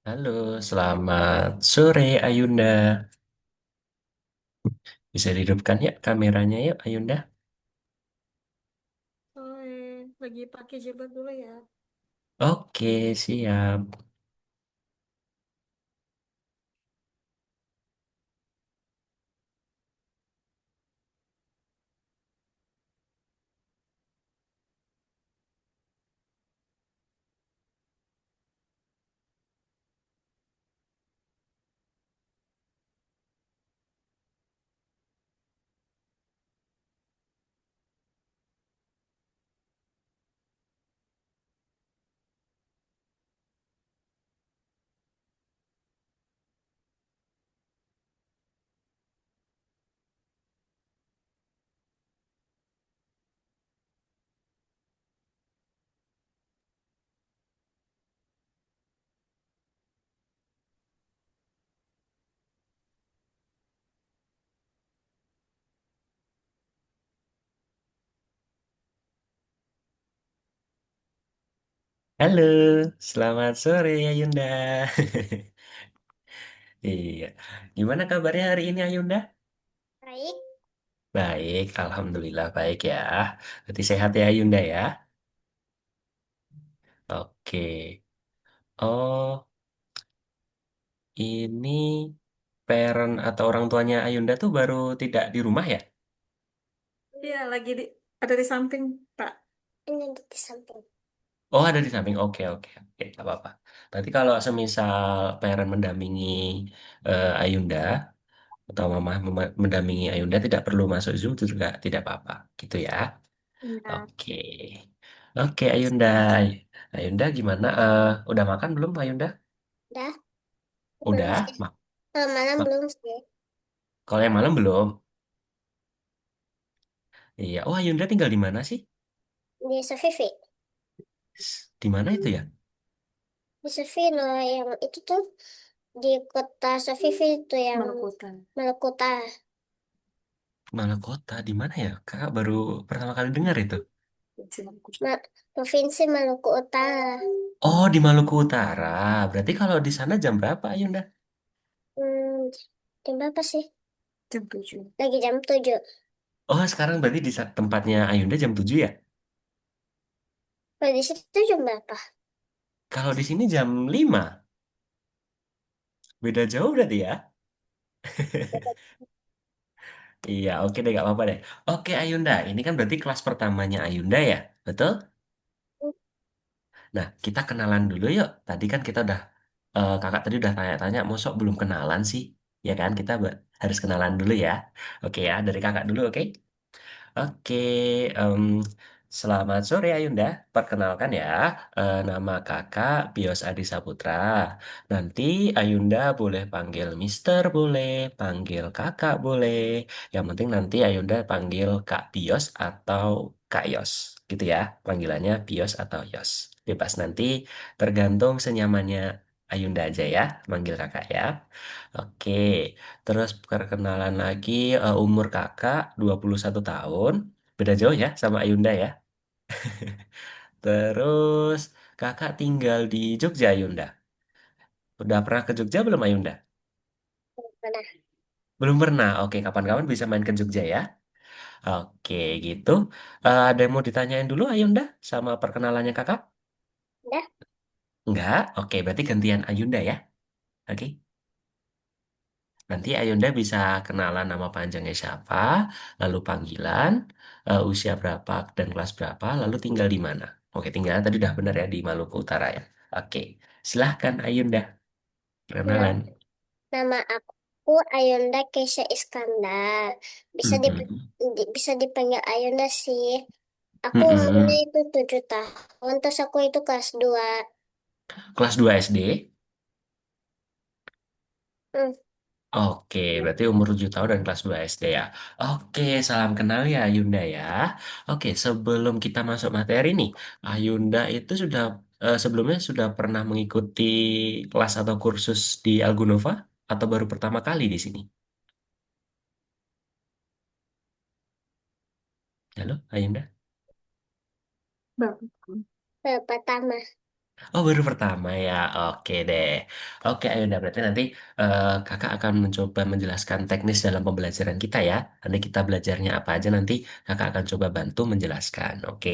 Halo, selamat sore Ayunda. Bisa dihidupkan ya kameranya yuk Ayunda. Lagi pakai jilbab dulu ya. Oke, siap. Halo, selamat sore Ayunda. Iya, gimana kabarnya hari ini Ayunda? Baik. Baik, Alhamdulillah baik ya. Berarti sehat ya Ayunda ya? Oke. Oh, ini parent atau orang tuanya Ayunda tuh baru tidak di rumah ya? Iya, ada di samping, Pak. Ini di samping. Oh, ada di samping. Oke, oke, oke, nggak apa-apa. Berarti kalau semisal parent mendampingi Ayunda atau mama mendampingi Ayunda tidak perlu masuk Zoom itu juga tidak apa-apa, gitu ya. Iya. Oke, oke Ayunda. Ayunda gimana? Udah makan belum Ayunda? Udah, belum Udah, sih. Kalau malam mak- belum sih. kalau yang malam belum. Iya. Oh, Ayunda tinggal di mana sih? Di Sofifi. Di mana itu ya? Di Sofifi loh, yang itu tuh di kota Sofifi itu yang Malukuta. Malukuta. Malakota, di mana ya? Kakak baru pertama kali dengar itu. Provinsi Maluku Utara. Oh, di Maluku Utara. Berarti kalau di sana jam berapa, Ayunda? Hmm, jam berapa sih? Jam 7. Lagi jam 7. Oh, sekarang berarti di tempatnya Ayunda jam 7 ya? Kalau di situ jam berapa? Kalau di sini jam 5. Beda jauh berarti ya? Iya, oke deh, gak apa-apa deh. Oke, Ayunda. Ini kan berarti kelas pertamanya Ayunda ya? Betul? Nah, kita kenalan dulu yuk. Tadi kan kita udah, kakak tadi udah tanya-tanya, mosok belum kenalan sih? Ya kan, kita harus kenalan dulu ya. Oke ya, dari kakak dulu, oke? Oke, em, selamat sore Ayunda. Perkenalkan ya, nama kakak Bios Adi Saputra. Nanti Ayunda boleh panggil Mister, boleh panggil kakak, boleh. Yang penting nanti Ayunda panggil Kak Bios atau Kak Yos, gitu ya. Panggilannya Bios atau Yos. Bebas nanti, tergantung senyamannya Ayunda aja ya, manggil kakak ya. Oke. Terus perkenalan lagi, umur kakak 21 tahun. Beda jauh ya sama Ayunda ya. Terus kakak tinggal di Jogja Ayunda. Udah pernah ke Jogja belum Ayunda? Mana? Belum pernah. Oke, kapan-kapan bisa main ke Jogja ya. Oke, gitu. Ada yang mau ditanyain dulu Ayunda sama perkenalannya kakak? Udah? Enggak? Oke, berarti gantian Ayunda ya. Oke. Nanti Ayunda bisa kenalan nama panjangnya siapa, lalu panggilan, usia berapa dan kelas berapa, lalu tinggal di mana. Oke, tinggalnya tadi udah benar ya di Maluku Utara ya. Oke, silahkan Ayunda Nah, kenalan. nama aku Ayunda Kesha Iskandar. Bisa Mm-mm. bisa dipanggil Ayunda sih. Aku umurnya Mm-mm. itu 7 tahun, terus aku itu kelas 2. Kelas 2 SD. Hmm, Oke, berarti umur 7 tahun dan kelas 2 SD ya. Oke, salam kenal ya Ayunda ya. Oke, sebelum kita masuk materi nih, Ayunda itu sudah sebelumnya sudah pernah mengikuti kelas atau kursus di Algunova atau baru pertama kali di sini? Halo, Ayunda. Bang. Pertama. Oh, baru pertama ya. Oke deh. Oke, ayo udah berarti nanti kakak akan mencoba menjelaskan teknis dalam pembelajaran kita ya. Nanti kita belajarnya apa aja nanti kakak akan coba bantu menjelaskan. Oke.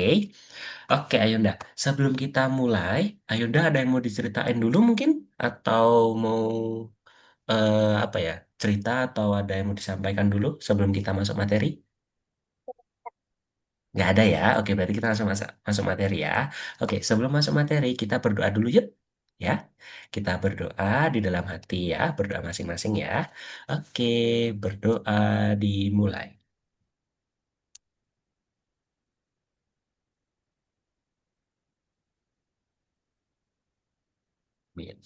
Oke, Ayunda. Sebelum kita mulai, Ayunda ada yang mau diceritain dulu mungkin? Atau mau apa ya? Cerita atau ada yang mau disampaikan dulu sebelum kita masuk materi? Nggak ada ya? Oke, berarti kita langsung masuk materi ya. Oke, sebelum masuk materi, kita berdoa dulu yuk. Ya, kita berdoa di dalam hati ya, berdoa masing-masing ya. Oke, berdoa dimulai. Amin.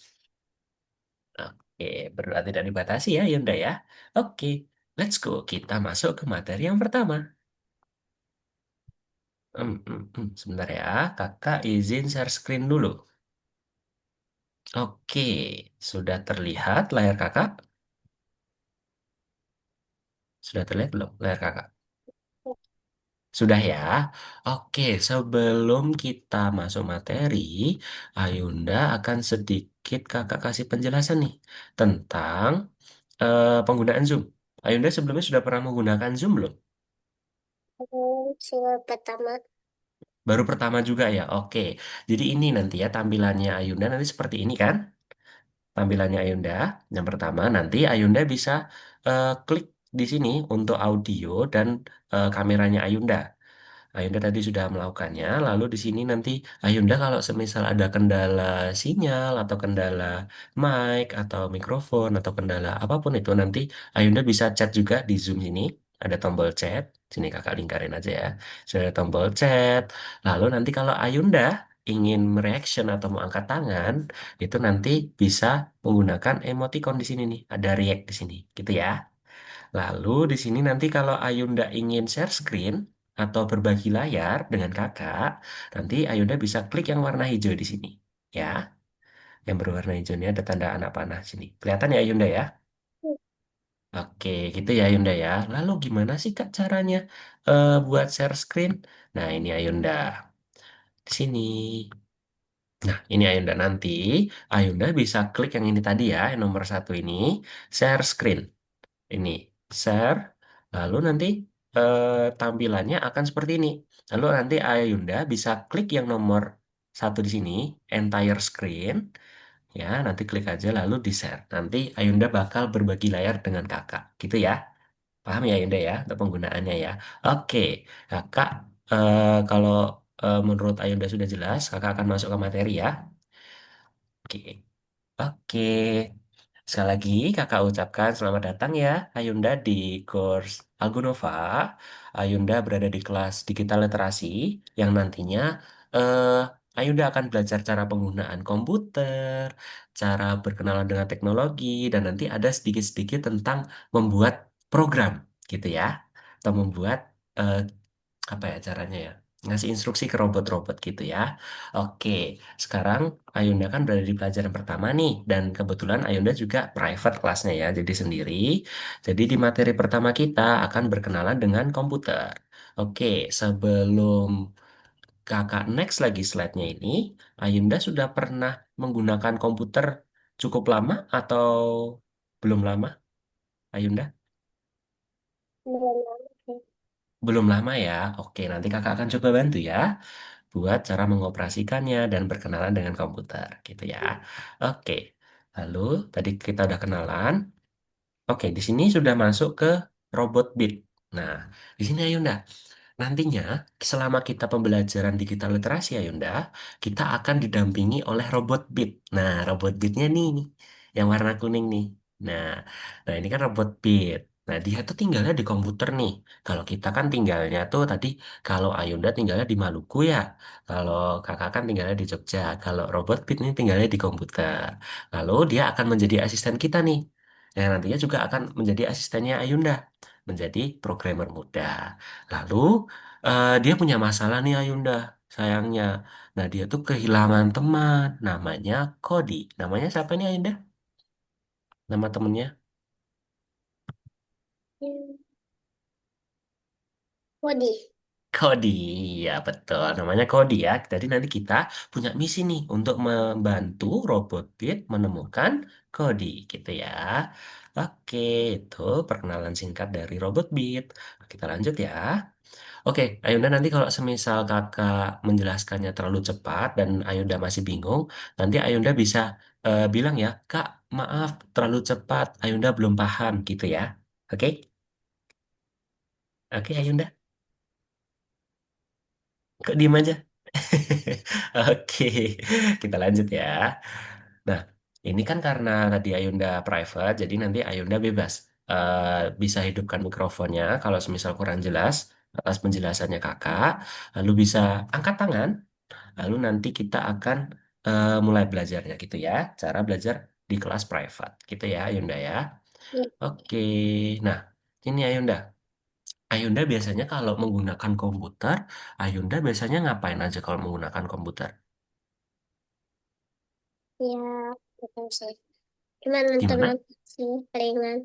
Oke, berdoa tidak dibatasi ya, Yunda ya. Oke, let's go. Kita masuk ke materi yang pertama. Sebentar ya, kakak izin share screen dulu. Oke, sudah terlihat layar kakak? Sudah terlihat belum layar kakak? Sudah ya? Oke, sebelum kita masuk materi, Ayunda akan sedikit kakak kasih penjelasan nih tentang penggunaan Zoom. Ayunda sebelumnya sudah pernah menggunakan Zoom belum? Coba pertama. Baru pertama juga ya? Oke, jadi ini nanti ya tampilannya Ayunda nanti seperti ini kan? Tampilannya Ayunda. Yang pertama nanti Ayunda bisa klik di sini untuk audio dan kameranya Ayunda. Ayunda tadi sudah melakukannya, lalu di sini nanti Ayunda kalau semisal ada kendala sinyal atau kendala mic atau mikrofon atau kendala apapun itu nanti Ayunda bisa chat juga di Zoom ini. Ada tombol chat, sini kakak lingkarin aja ya. Sudah ada tombol chat. Lalu nanti kalau Ayunda ingin mereaction atau mau angkat tangan, itu nanti bisa menggunakan emoticon di sini nih. Ada react di sini, gitu ya. Lalu di sini nanti kalau Ayunda ingin share screen atau berbagi layar dengan kakak, nanti Ayunda bisa klik yang warna hijau di sini. Ya, yang berwarna hijau ini ada tanda anak panah sini. Kelihatan ya Ayunda ya? Oke, gitu ya Ayunda ya. Lalu gimana sih Kak caranya buat share screen? Nah, ini Ayunda. Di sini. Nah, ini Ayunda nanti. Ayunda bisa klik yang ini tadi ya, yang nomor satu ini. Share screen. Ini share, lalu nanti tampilannya akan seperti ini. Lalu nanti Ayunda bisa klik yang nomor satu di sini, entire screen, ya nanti klik aja lalu di share. Nanti Ayunda bakal berbagi layar dengan kakak, gitu ya. Paham ya Ayunda ya untuk penggunaannya ya. Oke, kakak kalau menurut Ayunda sudah jelas, kakak akan masuk ke materi ya. Oke. Oke, sekali lagi kakak ucapkan selamat datang ya Ayunda di course Algonova. Ayunda berada di kelas digital literasi yang nantinya eh, Ayunda akan belajar cara penggunaan komputer, cara berkenalan dengan teknologi, dan nanti ada sedikit-sedikit tentang membuat program gitu ya, atau membuat eh, apa ya caranya ya ngasih instruksi ke robot-robot gitu ya. Oke, sekarang Ayunda kan berada di pelajaran pertama nih dan kebetulan Ayunda juga private kelasnya ya, jadi sendiri. Jadi di materi pertama kita akan berkenalan dengan komputer. Oke, sebelum kakak next lagi slide-nya ini, Ayunda sudah pernah menggunakan komputer cukup lama atau belum lama, Ayunda? Belum lama sih. Belum lama ya. Oke, nanti kakak akan coba bantu ya buat cara mengoperasikannya dan berkenalan dengan komputer gitu ya. Oke. Lalu tadi kita udah kenalan. Oke, di sini sudah masuk ke robot bit. Nah, di sini Ayunda. Nantinya, selama kita pembelajaran digital literasi ya Yunda, kita akan didampingi oleh robot bit. Nah, robot bitnya nih, yang warna kuning nih. Nah, nah ini kan robot bit. Nah, dia tuh tinggalnya di komputer nih. Kalau kita kan tinggalnya tuh tadi, kalau Ayunda tinggalnya di Maluku ya. Kalau kakak kan tinggalnya di Jogja. Kalau robot bit ini tinggalnya di komputer. Lalu dia akan menjadi asisten kita nih. Yang nantinya juga akan menjadi asistennya Ayunda. Menjadi programmer muda. Lalu dia punya masalah nih Ayunda, sayangnya. Nah dia tuh kehilangan teman, namanya Kodi. Namanya siapa nih Ayunda? Nama temennya? Hmm. Wadi. Kodi, ya betul. Namanya Kodi ya. Jadi nanti kita punya misi nih untuk membantu robot Beat menemukan Kodi gitu ya. Oke, itu perkenalan singkat dari robot Beat. Kita lanjut ya. Oke, Ayunda nanti kalau semisal kakak menjelaskannya terlalu cepat dan Ayunda masih bingung, nanti Ayunda bisa bilang ya, Kak, maaf terlalu cepat, Ayunda belum paham gitu ya. Oke, oke Ayunda, kok diem aja? Oke, kita lanjut ya. Nah, ini kan karena tadi Ayunda private, jadi nanti Ayunda bebas. Bisa hidupkan mikrofonnya kalau semisal kurang jelas atas penjelasannya kakak. Lalu bisa angkat tangan, lalu nanti kita akan mulai belajarnya gitu ya. Cara belajar di kelas private gitu ya Ayunda ya. Ya, Oke, nah ini Ayunda. Ayunda biasanya kalau menggunakan komputer, Ayunda biasanya ngapain aja kalau menggunakan komputer? ya, betul sih. Cuma Gimana? nonton-nonton sih, palingan.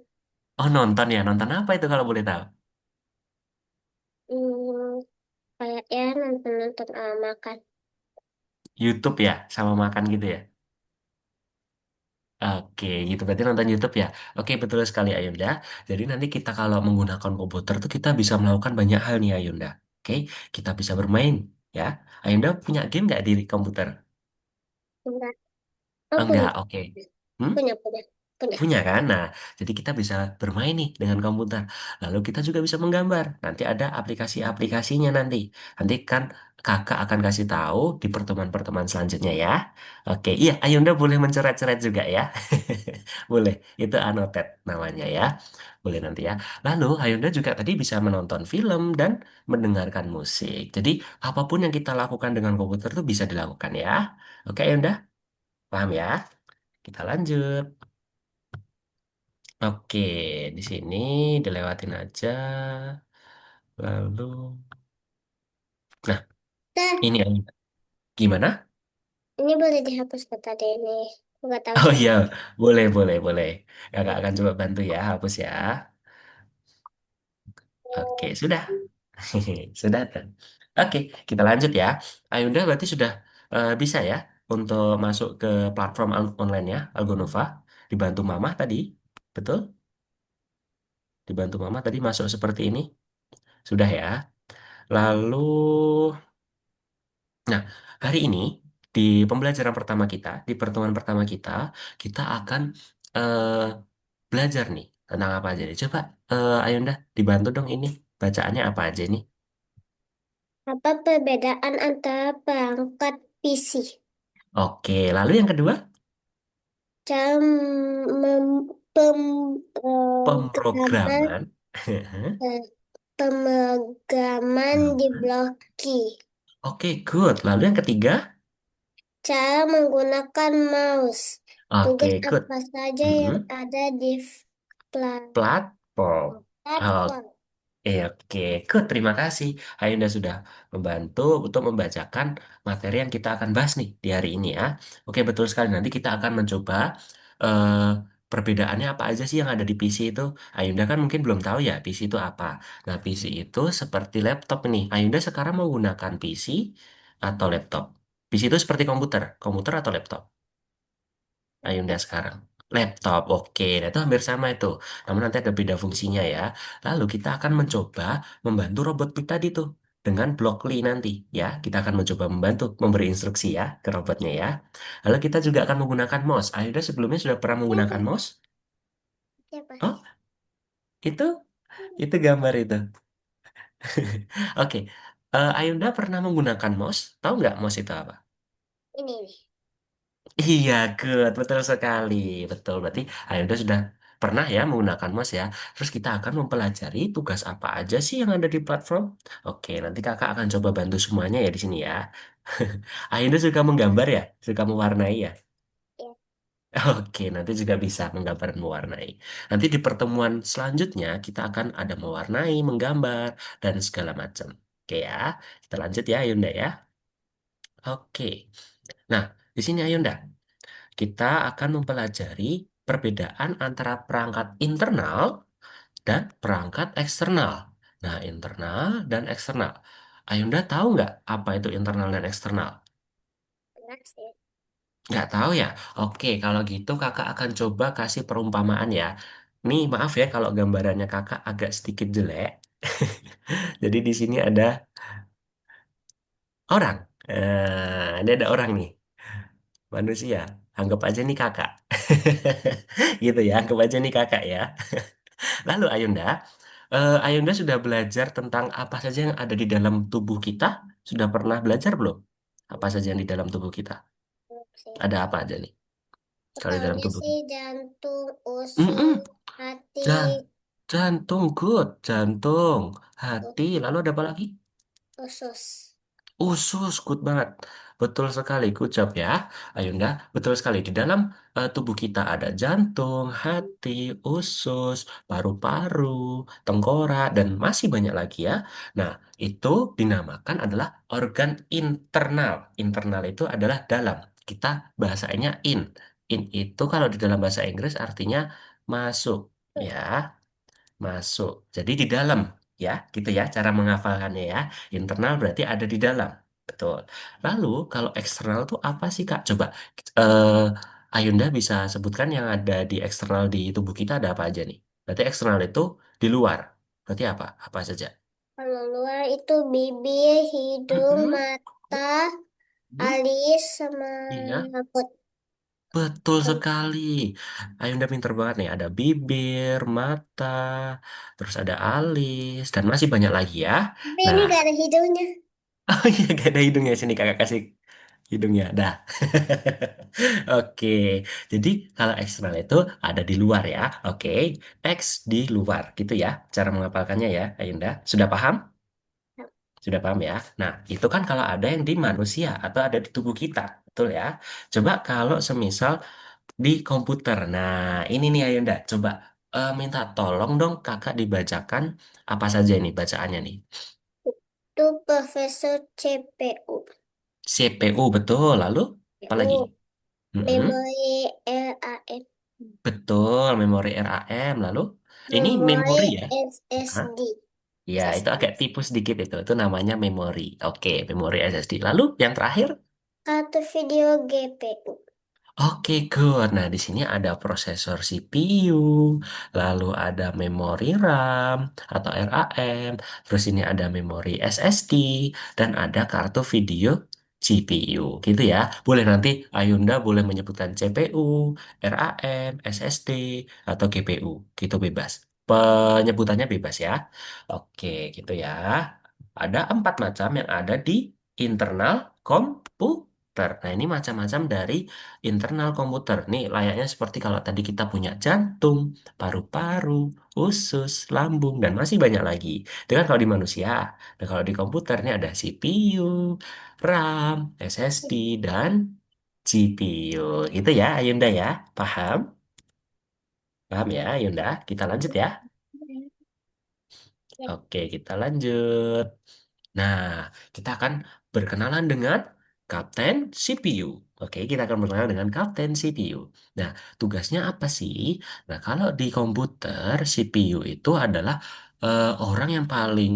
Oh nonton ya, nonton apa itu kalau boleh tahu? Hmm, kayak ya nonton-nonton makan. YouTube ya, sama makan gitu ya? Oke, gitu berarti nonton YouTube ya. Oke, betul sekali Ayunda. Jadi nanti kita kalau menggunakan komputer tuh kita bisa melakukan banyak hal nih Ayunda. Oke, kita bisa bermain ya. Ayunda punya game nggak di komputer? Enggak. Oh, punya. Enggak, oke. Hmm? Punya, punya. Punya. Punya kan? Nah, jadi kita bisa bermain nih dengan komputer. Lalu kita juga bisa menggambar. Nanti ada aplikasi-aplikasinya nanti. Nanti kan kakak akan kasih tahu di pertemuan-pertemuan selanjutnya ya. Oke, iya, Ayunda boleh mencoret-coret juga ya. Boleh, itu annotate namanya ya. Boleh nanti ya. Lalu Ayunda juga tadi bisa menonton film dan mendengarkan musik. Jadi apapun yang kita lakukan dengan komputer itu bisa dilakukan ya. Oke, Ayunda, paham ya? Kita lanjut. Oke, di sini dilewatin aja. Lalu, nah Dah, ini gimana? ini boleh dihapus ke tadi ini. Nggak tahu Oh iya, cara. boleh, boleh, boleh. Kakak akan coba bantu ya, hapus ya. Oke, sudah. Sudah kan? Oke, kita lanjut ya. Ayunda berarti sudah bisa ya untuk masuk ke platform online ya, Algonova. Dibantu Mama tadi, betul? Dibantu Mama tadi masuk seperti ini. Sudah ya. Lalu, nah, hari ini di pembelajaran pertama kita, di pertemuan pertama kita, kita akan eh, belajar nih tentang apa aja nih. Coba, Ayunda, dibantu dong ini bacaannya apa aja nih? Apa perbedaan antara perangkat PC? Oke, lalu yang kedua, Cara pemrograman pemrograman. eh, pemrograman di Blocky. Oke, good. Lalu yang ketiga, Cara menggunakan mouse. Tugas oke, good. apa saja yang Mm-mm. ada di Platform. platform? Oke, good. Terima kasih. Ayunda sudah membantu untuk membacakan materi yang kita akan bahas nih di hari ini ya. Oke, betul sekali. Nanti kita akan mencoba eh, perbedaannya apa aja sih yang ada di PC itu. Ayunda kan mungkin belum tahu ya PC itu apa. Nah, PC itu seperti laptop nih. Ayunda sekarang menggunakan PC atau laptop. PC itu seperti komputer, komputer atau laptop. Ayunda sekarang. Laptop, oke. Nah, itu hampir sama itu. Namun nanti ada beda fungsinya ya. Lalu kita akan mencoba membantu robot kita tadi tuh dengan Blockly nanti ya. Kita akan mencoba membantu memberi instruksi ya ke robotnya ya. Lalu kita juga akan menggunakan mouse. Ayunda sebelumnya sudah pernah Siapa? menggunakan mouse? Siapa? Oh, itu itu gambar itu. Oke. Ayunda pernah menggunakan mouse? Tahu nggak mouse itu apa? Ini nih. Iya, good. Betul sekali. Betul. Berarti Ayunda sudah pernah ya menggunakan mouse ya. Terus kita akan mempelajari tugas apa aja sih yang ada di platform. Oke, nanti kakak akan coba bantu semuanya ya di sini ya. Ayunda suka menggambar ya? Suka mewarnai ya? Ya. Oke, nanti juga bisa menggambar dan mewarnai. Nanti di pertemuan selanjutnya kita akan ada mewarnai, menggambar, dan segala macam. Oke ya, kita lanjut ya Ayunda ya. Oke. Nah, di sini Ayunda. Kita akan mempelajari perbedaan antara perangkat internal dan perangkat eksternal. Nah, internal dan eksternal. Ayunda tahu nggak apa itu internal dan eksternal? Enggak sih. Nggak tahu ya? Oke, kalau gitu kakak akan coba kasih perumpamaan ya. Nih, maaf ya kalau gambarannya kakak agak sedikit jelek. Jadi di sini ada orang. Ini ada orang nih, manusia. Anggap aja nih kakak. Gitu ya, anggap aja nih kakak ya. Lalu Ayunda, Ayunda sudah belajar tentang apa saja yang ada di dalam tubuh kita? Sudah pernah belajar belum? Apa saja yang di dalam tubuh kita? Enggak sih. Ada apa aja nih? Kalau di dalam Tahunya tubuh sih kita? jantung, Mm-mm. usus, hati, Jan- Jantung, good. Jantung, u- hati, lalu ada apa lagi? usus. Usus, good banget. Betul sekali, good job ya. Ayunda, betul sekali. Di dalam tubuh kita ada jantung, hati, usus, paru-paru, tengkorak, dan masih banyak lagi ya. Nah, itu dinamakan adalah organ internal. Internal itu adalah dalam. Kita bahasanya in. In itu kalau di dalam bahasa Inggris artinya masuk. Ya, masuk. Jadi di dalam, ya, gitu ya cara menghafalkannya ya. Internal berarti ada di dalam. Betul. Lalu kalau eksternal tuh apa sih Kak? Coba eh Ayunda bisa sebutkan yang ada di eksternal di tubuh kita ada apa aja nih? Berarti eksternal itu di luar. Berarti apa? Apa saja? Kalau luar itu bibir, hidung, Mm-mm. mata, Hmm? alis, sama Iya. rambut. Betul Tuh. sekali. Ayunda pinter banget nih. Ada bibir, mata, terus ada alis, dan masih banyak lagi ya. Tapi ini Nah, gak ada hidungnya. oh iya, gak ada hidungnya sini kakak kasih hidungnya. Dah. Oke. Jadi kalau eksternal itu ada di luar ya. Oke. X di luar gitu ya. Cara menghafalkannya ya, Ayunda. Sudah paham? Sudah paham ya. Nah, itu kan kalau ada yang di manusia atau ada di tubuh kita. Betul ya. Coba kalau semisal di komputer. Nah, ini nih Ayunda. Coba minta tolong dong kakak dibacakan apa saja ini bacaannya nih. Itu Profesor CPU. CPU betul. Lalu apa lagi? CPU. Mm-mm. Memori RAM. Betul, memori RAM. Lalu ini Memori memori ya? Hah? SSD. Ya, itu SSD. agak tipu sedikit itu. Itu namanya memori. Oke, memori SSD. Lalu yang terakhir? Kartu video GPU. Oke, good. Nah, di sini ada prosesor CPU, lalu ada memori RAM atau RAM, terus ini ada memori SSD, dan ada kartu video GPU. Gitu ya. Boleh nanti Ayunda boleh menyebutkan CPU, RAM, SSD, atau GPU. Gitu bebas. Penyebutannya bebas ya. Oke, gitu ya. Ada 4 macam yang ada di internal komputer. Nah, ini macam-macam dari internal komputer. Nih, layaknya seperti kalau tadi kita punya jantung, paru-paru, usus, lambung, dan masih banyak lagi. Itu kan kalau di manusia. Nah, kalau di komputer ini ada CPU, RAM, SSD, dan GPU. Gitu ya, Ayunda ya. Paham? Paham ya, Ayunda? Kita lanjut ya. Ya. Oke, kita lanjut. Nah, kita akan berkenalan dengan Kapten CPU. Oke, kita akan berkenalan dengan Kapten CPU. Nah, tugasnya apa sih? Nah, kalau di komputer, CPU itu adalah orang yang paling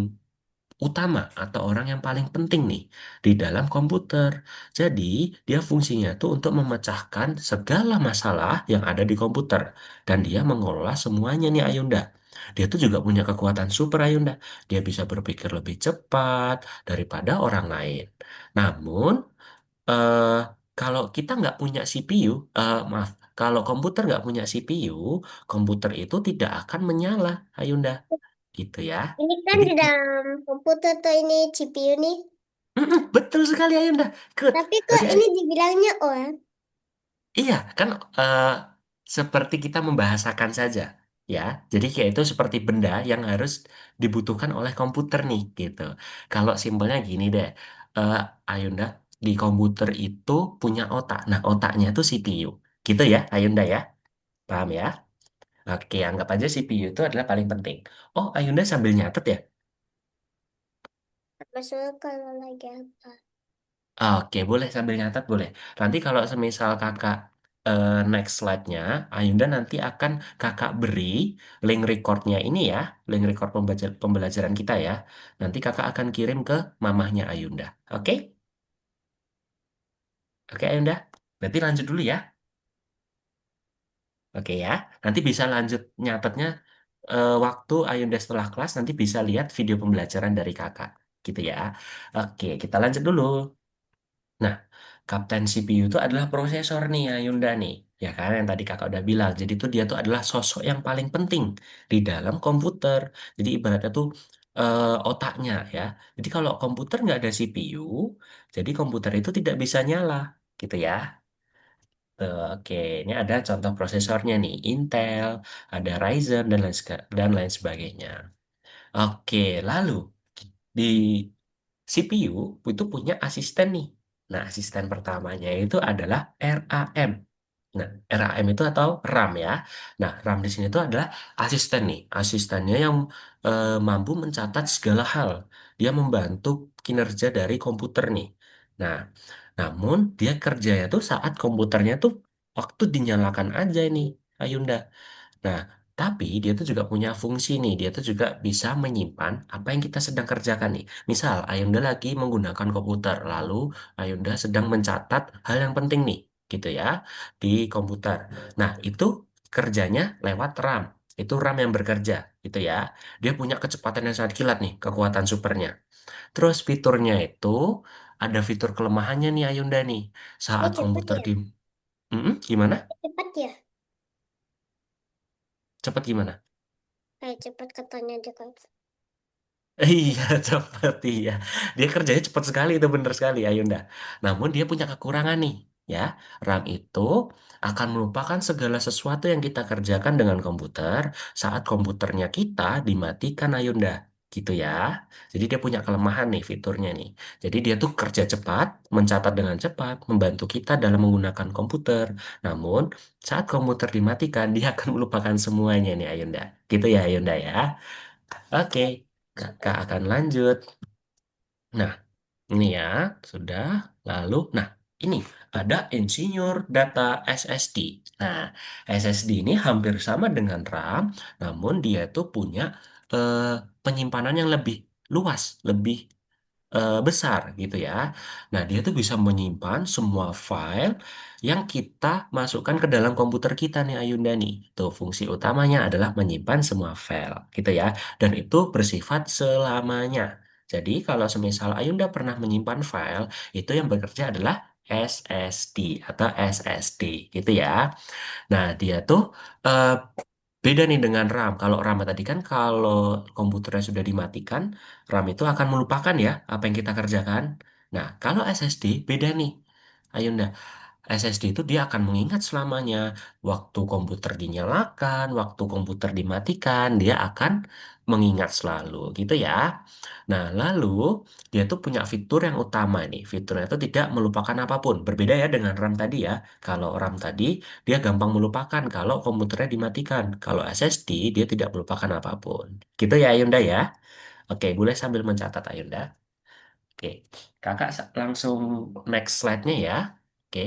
utama atau orang yang paling penting nih di dalam komputer. Jadi, dia fungsinya tuh untuk memecahkan segala masalah yang ada di komputer. Dan dia mengelola semuanya nih Ayunda. Dia tuh juga punya kekuatan super Ayunda. Dia bisa berpikir lebih cepat daripada orang lain. Namun, eh, kalau kita nggak punya CPU, maaf, kalau komputer nggak punya CPU, komputer itu tidak akan menyala, Ayunda. Gitu ya. Ini kan Jadi di dalam komputer tuh ini CPU nih. Betul sekali Ayunda. Good. Tapi kok Berarti ini dibilangnya orang? iya kan seperti kita membahasakan saja ya. Jadi kayak itu seperti benda yang harus dibutuhkan oleh komputer nih gitu. Kalau simpelnya gini deh, eh, Ayunda di komputer itu punya otak. Nah otaknya itu CPU. Gitu ya Ayunda ya. Paham ya? Oke, anggap aja CPU itu adalah paling penting. Oh, Ayunda sambil nyatet ya? Maksudnya kalau lagi apa? Oke, boleh sambil nyatet boleh. Nanti kalau semisal kakak next slide-nya, Ayunda nanti akan kakak beri link recordnya ini ya, link record pembelajaran kita ya. Nanti kakak akan kirim ke mamahnya Ayunda. Oke? Oke Ayunda? Berarti lanjut dulu ya. Oke ya. Nanti bisa lanjut nyatetnya waktu Ayunda setelah kelas nanti bisa lihat video pembelajaran dari kakak. Gitu ya. Oke, kita lanjut dulu. Nah, Kapten CPU itu adalah prosesor nih Ayunda nih. Ya kan yang tadi kakak udah bilang. Jadi itu dia tuh adalah sosok yang paling penting di dalam komputer. Jadi ibaratnya tuh otaknya ya. Jadi kalau komputer nggak ada CPU, jadi komputer itu tidak bisa nyala. Gitu ya. Tuh, oke, ini ada contoh prosesornya nih. Intel, ada Ryzen, dan lain sebagainya. Oke, lalu di CPU itu punya asisten nih. Nah, asisten pertamanya itu adalah RAM. Nah, RAM itu atau RAM ya. Nah, RAM di sini itu adalah asisten nih. Asistennya yang mampu mencatat segala hal. Dia membantu kinerja dari komputer nih. Nah, namun dia kerjanya tuh saat komputernya tuh waktu dinyalakan aja nih, Ayunda. Nah, tapi dia tuh juga punya fungsi nih. Dia tuh juga bisa menyimpan apa yang kita sedang kerjakan nih. Misal, Ayunda lagi menggunakan komputer, lalu Ayunda sedang mencatat hal yang penting nih, gitu ya, di komputer. Nah, itu kerjanya lewat RAM. Itu RAM yang bekerja, gitu ya. Dia punya kecepatan yang sangat kilat nih, kekuatan supernya. Terus fiturnya itu ada fitur kelemahannya nih Ayunda nih. Ini Saat cepet komputer ya? di... gimana? Cepet ya? Cepet gimana? Kayak cepet katanya aja kan. Iya, cepet iya. Dia kerjanya cepat sekali itu bener sekali Ayunda. Namun dia punya kekurangan nih, ya. RAM itu akan melupakan segala sesuatu yang kita kerjakan dengan komputer saat komputernya kita dimatikan Ayunda. Gitu ya. Jadi dia punya kelemahan nih fiturnya nih. Jadi dia tuh kerja cepat, mencatat dengan cepat, membantu kita dalam menggunakan komputer. Namun saat komputer dimatikan, dia akan melupakan semuanya nih Ayunda. Gitu ya Ayunda ya. Oke, kakak akan lanjut. Nah, ini ya, sudah. Lalu, nah, ini ada insinyur data SSD. Nah, SSD ini hampir sama dengan RAM, namun dia tuh punya eh, penyimpanan yang lebih luas, lebih besar gitu ya. Nah, dia tuh bisa menyimpan semua file yang kita masukkan ke dalam komputer kita nih Ayunda nih. Tuh, fungsi utamanya adalah menyimpan semua file gitu ya. Dan itu bersifat selamanya. Jadi, kalau semisal Ayunda pernah menyimpan file, itu yang bekerja adalah SSD atau SSD gitu ya. Nah, dia tuh eh, beda nih dengan RAM. Kalau RAM tadi kan kalau komputernya sudah dimatikan, RAM itu akan melupakan ya apa yang kita kerjakan. Nah, kalau SSD beda nih. Ayunda, SSD itu dia akan mengingat selamanya. Waktu komputer dinyalakan, waktu komputer dimatikan, dia akan mengingat selalu gitu ya. Nah, lalu dia tuh punya fitur yang utama nih. Fiturnya itu tidak melupakan apapun. Berbeda ya dengan RAM tadi ya. Kalau RAM tadi dia gampang melupakan kalau komputernya dimatikan. Kalau SSD dia tidak melupakan apapun. Gitu ya Ayunda ya. Oke, boleh sambil mencatat Ayunda. Oke, kakak langsung next slide-nya ya. Oke.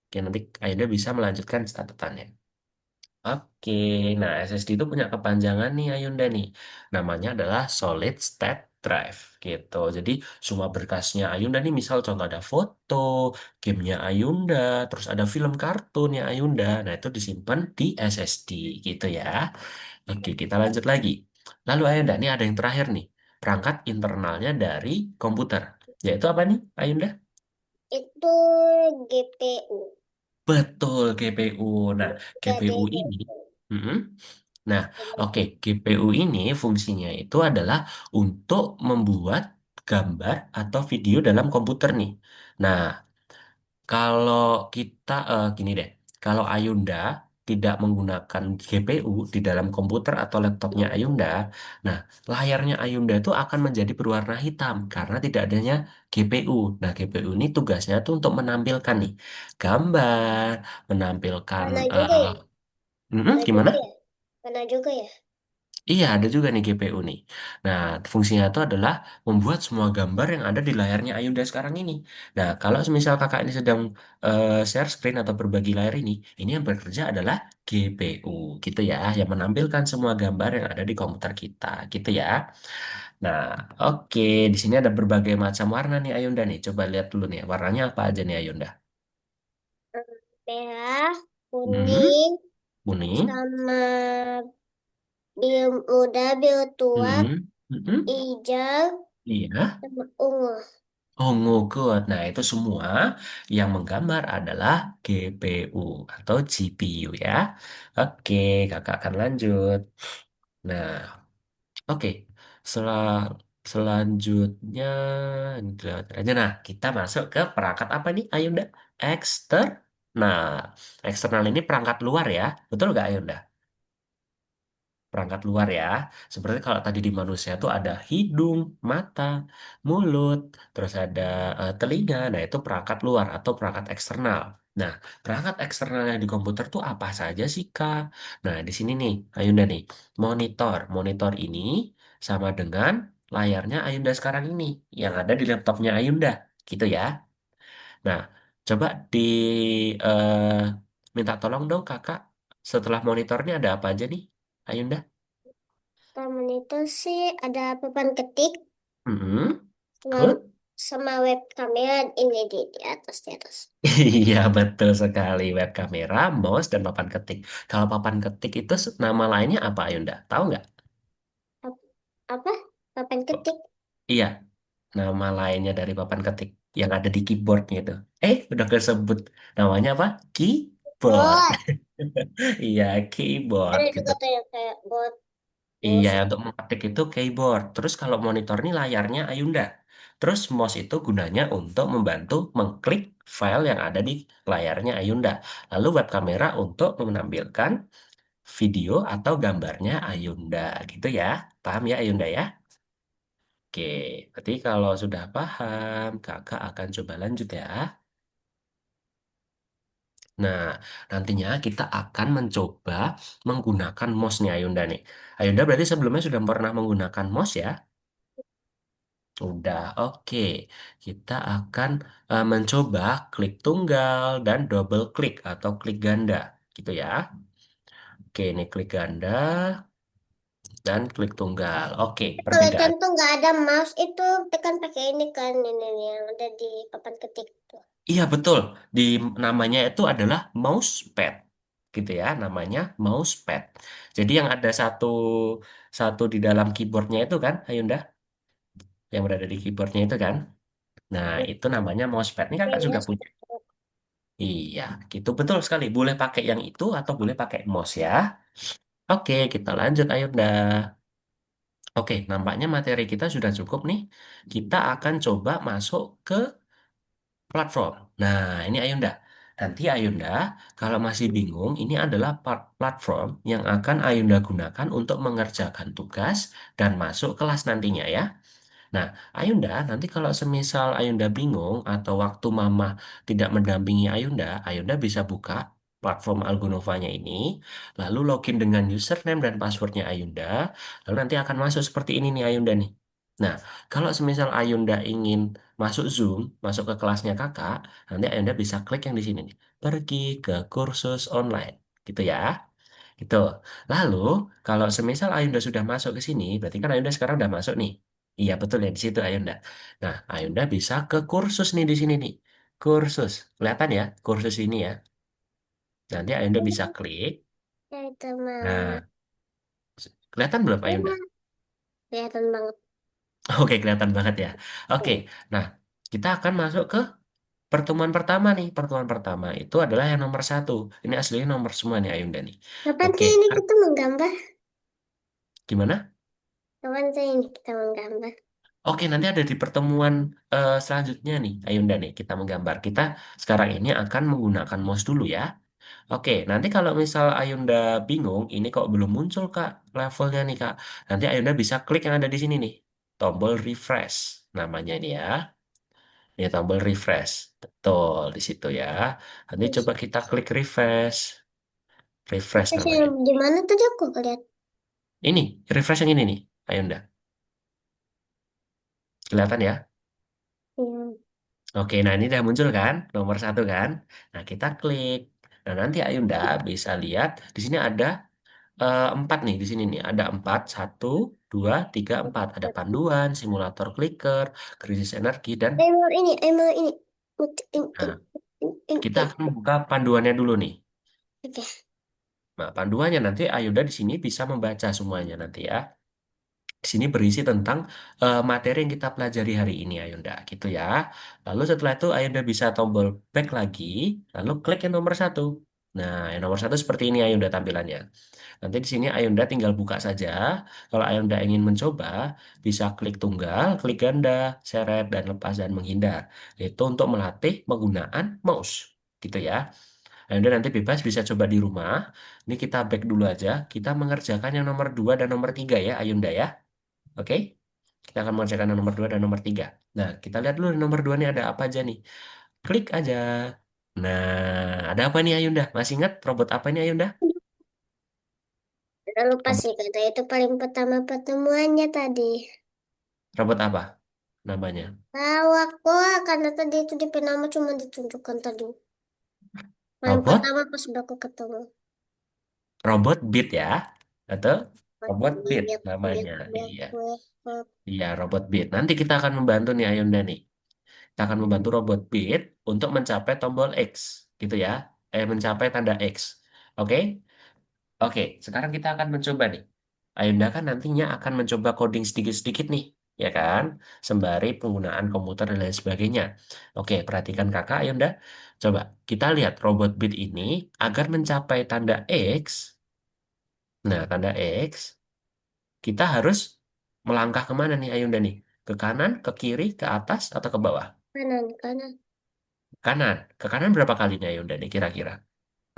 Oke, nanti Ayunda bisa melanjutkan catatannya. Oke, nah SSD itu punya kepanjangan nih Ayunda nih. Namanya adalah Solid State Drive gitu. Jadi semua berkasnya Ayunda nih misal contoh ada foto, gamenya Ayunda, terus ada film kartunnya Ayunda. Nah itu disimpan di SSD gitu ya. Oke, kita lanjut lagi. Lalu Ayunda, ini ada yang terakhir nih. Perangkat internalnya dari komputer. Yaitu apa nih Ayunda? Itu GPU. Betul, GPU. Nah, Jadi GPU ini, mm-mm. Nah, oke, GPU ini fungsinya itu adalah untuk membuat gambar atau video dalam komputer nih. Nah, kalau kita gini deh, kalau Ayunda tidak menggunakan GPU di dalam komputer atau laptopnya Ayunda, nah layarnya Ayunda itu akan menjadi berwarna hitam karena tidak adanya GPU. Nah, GPU ini tugasnya tuh untuk menampilkan nih gambar, menampilkan mana juga ya? Mana juga gimana? ya? Mana juga ya? Iya, ada juga nih GPU nih. Nah, fungsinya itu adalah membuat semua gambar yang ada di layarnya Ayunda sekarang ini. Nah, kalau misal kakak ini sedang share screen atau berbagi layar ini yang bekerja adalah GPU, gitu ya, yang menampilkan semua gambar yang ada di komputer kita, gitu ya. Nah, oke, di sini ada berbagai macam warna nih Ayunda nih. Coba lihat dulu nih, warnanya apa aja nih Ayunda? Merah, Hmm, kuning, kuning, sama biru muda, biru tua, hmm, hmm, hijau, iya. sama ungu. Ungu good. Nah, itu semua yang menggambar adalah GPU atau GPU ya. Oke, kakak akan lanjut. Nah, oke. Setelah selanjutnya, ini dilewatkan aja. Nah, kita masuk ke perangkat apa nih, Ayunda? Eksternal. Eksternal ini perangkat luar ya. Betul nggak, Ayunda? Perangkat luar ya. Seperti kalau tadi di manusia tuh ada hidung, mata, mulut, terus ada telinga. Nah, itu perangkat luar atau perangkat eksternal. Nah, perangkat eksternalnya di komputer tuh apa saja sih, Kak? Nah, di sini nih, Ayunda nih, monitor. Monitor ini sama dengan layarnya Ayunda sekarang ini yang ada di laptopnya Ayunda, gitu ya. Nah, coba di eh, minta tolong dong, Kakak. Setelah monitornya ada apa aja nih, Ayunda? Taman itu sih ada papan ketik Hmm, sama, good. sama web kamera ini di atas di atas. Iya, betul sekali. Web kamera, mouse, dan papan ketik. Kalau papan ketik itu nama lainnya apa, Ayunda? Tahu nggak? Ap- Apa? Papan ketik. Iya, nama lainnya dari papan ketik yang ada di keyboardnya itu. Udah kesebut. Namanya apa? Keyboard. Bot. Iya, keyboard Ada gitu. juga tuh yang kayak bot. Iya, Mouse. untuk mengetik itu keyboard. Terus kalau monitor ini layarnya Ayunda. Terus mouse itu gunanya untuk membantu mengklik file yang ada di layarnya Ayunda. Lalu web kamera untuk menampilkan video atau gambarnya Ayunda. Gitu ya. Paham ya Ayunda ya? Oke, berarti kalau sudah paham, kakak akan coba lanjut ya. Nah, nantinya kita akan mencoba menggunakan mouse-nya Ayunda nih. Ayunda berarti sebelumnya sudah pernah menggunakan mouse ya? Udah, oke. Kita akan mencoba klik tunggal dan double klik atau klik ganda, gitu ya. Oke, ini klik ganda dan klik tunggal. Oke, Kalau perbedaan. contoh nggak ada mouse itu tekan pakai ini kan ini nih, yang ada di papan ketik tuh. Iya, betul. Di namanya itu adalah mousepad, gitu ya. Namanya mousepad. Jadi yang ada satu satu di dalam keyboardnya itu kan, Ayunda, yang berada di keyboardnya itu kan. Nah, itu namanya mousepad. Ini kakak Ini juga punya. Iya, gitu betul sekali. Boleh pakai yang itu atau boleh pakai mouse ya. Oke, kita lanjut Ayunda. Oke, nampaknya materi kita sudah cukup nih. Kita akan coba masuk ke platform. Nah, ini Ayunda. Nanti Ayunda, kalau masih bingung, ini adalah platform yang akan Ayunda gunakan untuk mengerjakan tugas dan masuk kelas nantinya ya. Nah, Ayunda, nanti kalau semisal Ayunda bingung atau waktu Mama tidak mendampingi Ayunda, Ayunda bisa buka platform Algonovanya ini, lalu login dengan username dan passwordnya Ayunda, lalu nanti akan masuk seperti ini nih Ayunda nih. Nah, kalau semisal Ayunda ingin masuk Zoom, masuk ke kelasnya kakak, nanti Ayunda bisa klik yang di sini nih, pergi ke kursus online, gitu ya. Gitu. Lalu, kalau semisal Ayunda sudah masuk ke sini, berarti kan Ayunda sekarang udah masuk nih. Iya, betul ya, di situ Ayunda. Nah, Ayunda bisa ke kursus nih di sini nih. Kursus. Kelihatan ya, kursus ini ya. Nanti Ayunda bisa klik. Ya itu mah. Nah, kelihatan belum Ayunda? Ya, kelihatan banget. Oke, kelihatan banget ya. Oke, nah kita akan masuk ke pertemuan pertama nih. Pertemuan pertama itu adalah yang nomor satu. Ini aslinya nomor semua nih Ayunda nih. Kapan Oke, sih ini kita menggambar? gimana? Kapan sih ini kita menggambar? Oke, nanti ada di pertemuan selanjutnya nih, Ayunda nih, kita menggambar. Kita sekarang ini akan menggunakan mouse dulu ya. Oke, nanti kalau misal Ayunda bingung, ini kok belum muncul Kak levelnya nih Kak. Nanti Ayunda bisa klik yang ada di sini nih, tombol refresh namanya ini ya. Ini tombol refresh, betul di situ ya. Nanti Terus, coba kita klik refresh, refresh terus namanya. yang di mana tadi aku lihat? Ini, refresh yang ini nih. Ayunda. Kelihatan ya? Hmm. Oke, nah ini udah muncul kan, nomor satu kan. Nah kita klik. Nah nanti Ayunda bisa lihat di sini ada empat nih di sini nih ada empat satu dua tiga empat ada panduan, simulator clicker, krisis energi dan Email ini. nah kita In. akan buka panduannya dulu nih. Oke. Nah panduannya nanti Ayunda di sini bisa membaca semuanya nanti ya. Di sini berisi tentang materi yang kita pelajari hari ini Ayunda gitu ya. Lalu setelah itu Ayunda bisa tombol back lagi, lalu klik yang nomor satu. Nah, yang nomor satu seperti ini Ayunda tampilannya. Nanti di sini Ayunda tinggal buka saja. Kalau Ayunda ingin mencoba, bisa klik tunggal, klik ganda, seret, dan lepas dan menghindar. Itu untuk melatih penggunaan mouse. Gitu ya. Ayunda nanti bebas bisa coba di rumah. Ini kita back dulu aja. Kita mengerjakan yang nomor 2 dan nomor 3 ya Ayunda ya. Oke? Kita akan mengerjakan yang nomor 2 dan nomor 3. Nah, kita lihat dulu di nomor 2 ini ada apa aja nih. Klik aja. Nah, ada apa nih Ayunda? Masih ingat robot apa ini Ayunda? Udah lupa Robot, sih kata itu paling pertama pertemuannya tadi. robot apa namanya? Tahu aku karena tadi itu di penama cuma ditunjukkan tadi. Paling Robot pertama pas udah aku ketemu. Robot Beat ya, atau Buat Robot Beat lihat, lihat, namanya. lihat, Iya, lihat, lihat. iya Robot Beat. Nanti kita akan membantu nih Ayunda nih. Kita akan membantu Robot Beat untuk mencapai tombol X, gitu ya. Mencapai tanda X. Oke? Oke, sekarang kita akan mencoba nih. Ayunda kan nantinya akan mencoba coding sedikit-sedikit nih, ya kan? Sembari penggunaan komputer dan lain sebagainya. Oke, perhatikan kakak Ayunda. Coba kita lihat robot beat ini agar mencapai tanda X. Nah, tanda X, kita harus melangkah kemana nih Ayunda nih? Ke kanan, ke kiri, ke atas, atau ke bawah? Kanan, kanan. Kanan. Ke kanan berapa kali nih Ayunda nih kira-kira?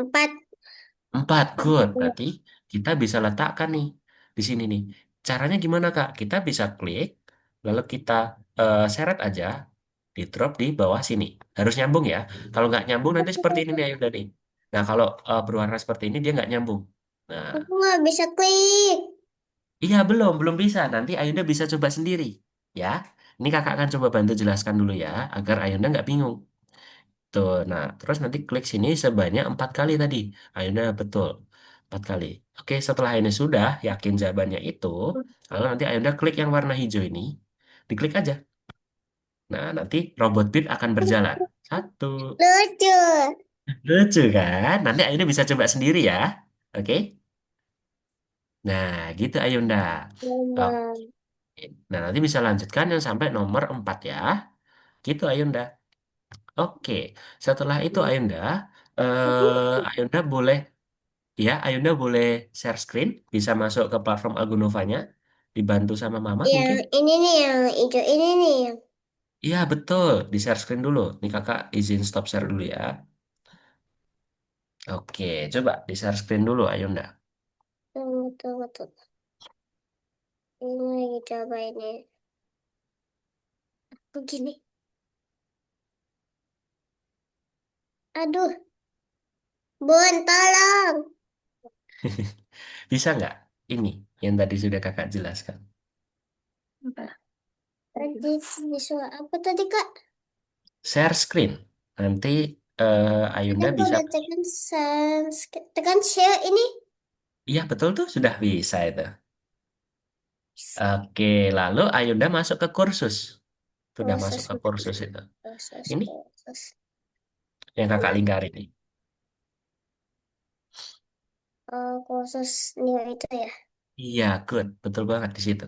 Empat. Empat, good. Berarti kita bisa letakkan nih di sini nih. Caranya gimana Kak? Kita bisa klik, lalu kita seret aja, di drop di bawah sini. Harus nyambung ya. Kalau nggak nyambung nanti seperti ini nih Ayunda nih. Nah, kalau berwarna seperti ini dia nggak nyambung. Nah, Aku nggak bisa klik. iya, belum bisa. Nanti Ayunda bisa coba sendiri, ya. Ini kakak akan coba bantu jelaskan dulu ya, agar Ayunda nggak bingung. Tuh, nah terus nanti klik sini sebanyak 4 kali tadi. Ayunda betul, 4 kali. Oke, setelah ini sudah yakin jawabannya itu, lalu nanti Ayunda klik yang warna hijau ini, diklik aja. Nah, nanti robot beat akan berjalan. Satu, Lucu. lucu kan? Nanti Ayunda bisa coba sendiri ya. Oke, nah gitu Ayunda. Lomba. Nah, nanti bisa lanjutkan yang sampai nomor 4 ya. Gitu Ayunda. Oke, setelah itu Ayunda boleh ya, Ayunda boleh share screen, bisa masuk ke platform Algonovanya, dibantu sama Mama Yang mungkin. ini nih, yang hijau ini nih. Yang Iya, betul, di share screen dulu. Nih kakak izin stop share dulu ya. Oke, coba di share screen dulu Ayunda. betul, betul. Ini lagi coba ini. Begini. Aduh, Bun, tolong. Bisa nggak? Ini yang tadi sudah kakak jelaskan. Tadi visual apa tadi, Kak? Share screen. Nanti Tadi Ayunda aku bisa. udah tekan sans, tekan share ini. Iya, betul tuh, sudah bisa itu. Oke, lalu Ayunda masuk ke kursus. Sudah masuk Proses, ke kursus itu. proses, Ini proses. yang kakak Mana? lingkarin nih. Oh, proses new itu ya. Iya, good. Betul banget di situ.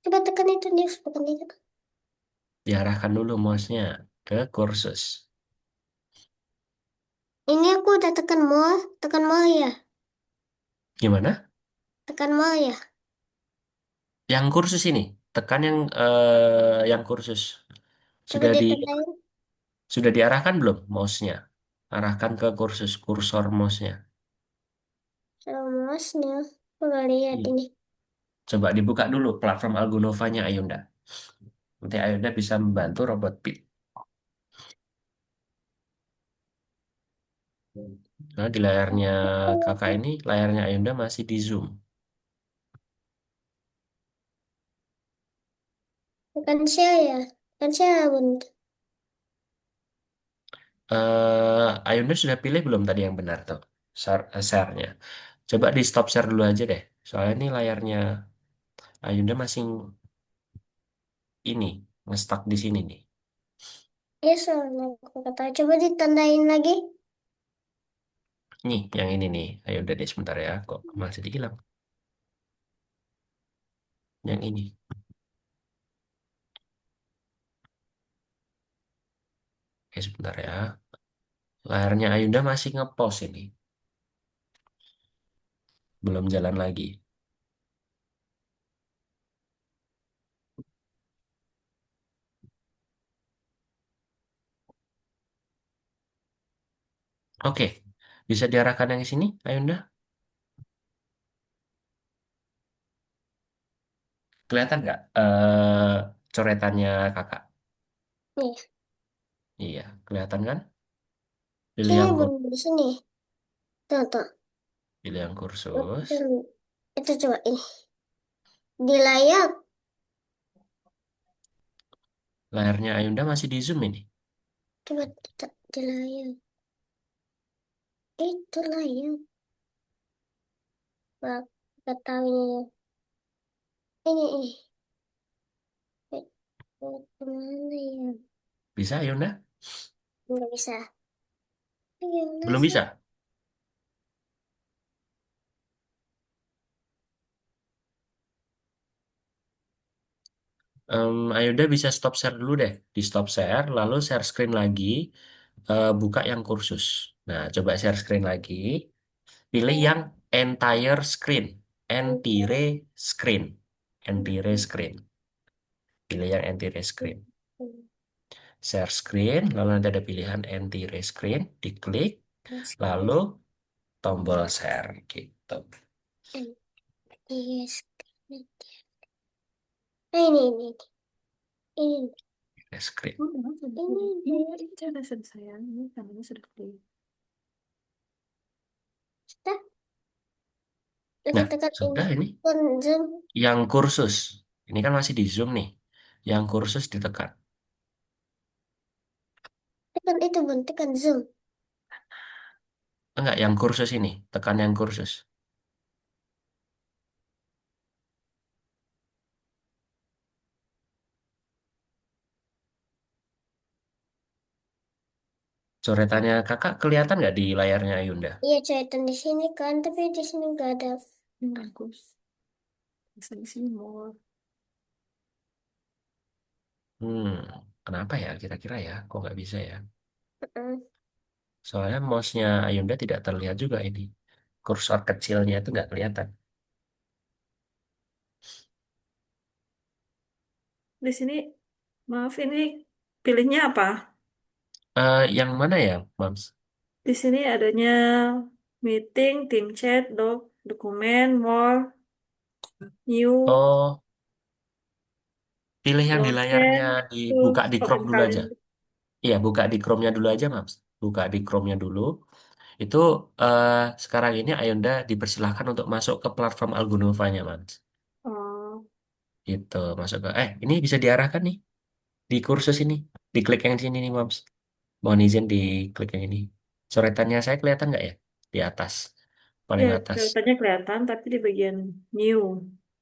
Coba tekan itu news, bukan itu. Diarahkan dulu mouse-nya ke kursus. Ini aku udah tekan more ya, Gimana? tekan more ya. Yang kursus ini. Tekan yang kursus. Coba Sudah di ditekan. sudah diarahkan belum mouse-nya? Arahkan ke kursus, kursor mouse-nya. Sama mouse-nya. Aku nggak lihat Iya. ini. Coba dibuka dulu platform Algonovanya Ayunda. Nanti Ayunda bisa membantu robot Pit. Nah, di layarnya kakak ini, layarnya Ayunda masih di zoom. Bukan saya ya. Kan saya bunda. Ayunda sudah pilih belum tadi yang benar tuh? Share-nya. Coba di stop share dulu aja deh. Soalnya ini layarnya Ayunda masih ini, nge-stuck di sini nih. Ya soalnya aku kata coba ditandain lagi. Nih, yang ini nih. Ayunda deh sebentar ya. Kok masih dihilang? Yang ini. Oke, sebentar ya. Layarnya Ayunda masih nge-pause ini. Belum jalan lagi. Oke, bisa diarahkan yang sini, Ayunda? Kelihatan nggak coretannya kakak? Nih, Iya, kelihatan kan? Pilih sini yang belum di sini. Tuh, tuh. pilih yang kursus. Itu coba ini. Di layar. Layarnya Ayunda masih di zoom ini. Coba di layar. Itu layar. Wah, nggak tahu ini. Ini. Eh, Kemana ya? Bisa, Ayunda? Nggak bisa. Gimana Belum sih? bisa. Ayunda bisa stop share dulu deh. Di stop share, lalu share screen lagi. Buka yang kursus. Nah, coba share screen lagi. Pilih yang entire screen. Entire screen. Entire screen. Pilih yang entire screen. Share screen, lalu nanti ada pilihan entire screen. Diklik, lalu tombol share gitu. Yes. Nah, ini. Share screen. Ini. Sudah selesai ya. Ini kameranya sudah clear. Sudah, lagi Nah, tekan ini. sudah ini. Pun zoom. Yang kursus. Ini kan masih di zoom nih. Yang kursus ditekan. Tekan itu, Bun. Tekan zoom. Enggak, yang kursus ini. Tekan yang kursus. Coretannya kakak kelihatan nggak di layarnya Ayunda? Iya, coretan di sini kan. Tapi di sini nggak ada. Bagus. Bisa di sini more. Hmm, kenapa ya kira-kira ya? Kok nggak bisa ya? Mm-mm. Soalnya mouse-nya Ayunda tidak terlihat juga ini. Kursor kecilnya itu nggak kelihatan. Di sini, maaf ini pilihnya apa? Yang mana ya, Mams? Di sini adanya meeting, team chat, dokumen, more, new, Oh, pilih yang di layarnya launcher, dibuka tools, di Chrome open dulu aja. calendar. Iya, buka di Chrome-nya dulu aja, Mams. Buka di Chrome-nya dulu. Itu eh, sekarang ini Ayunda dipersilahkan untuk masuk ke platform Algonova-nya, Mams. Oh, Gitu, masuk ke ini bisa diarahkan nih di kursus ini. Diklik yang sini nih, Mams. Mohon izin diklik yang ini. Coretannya saya kelihatan nggak ya? Di atas, ya, paling atas. kelihatannya kelihatan, tapi di bagian new.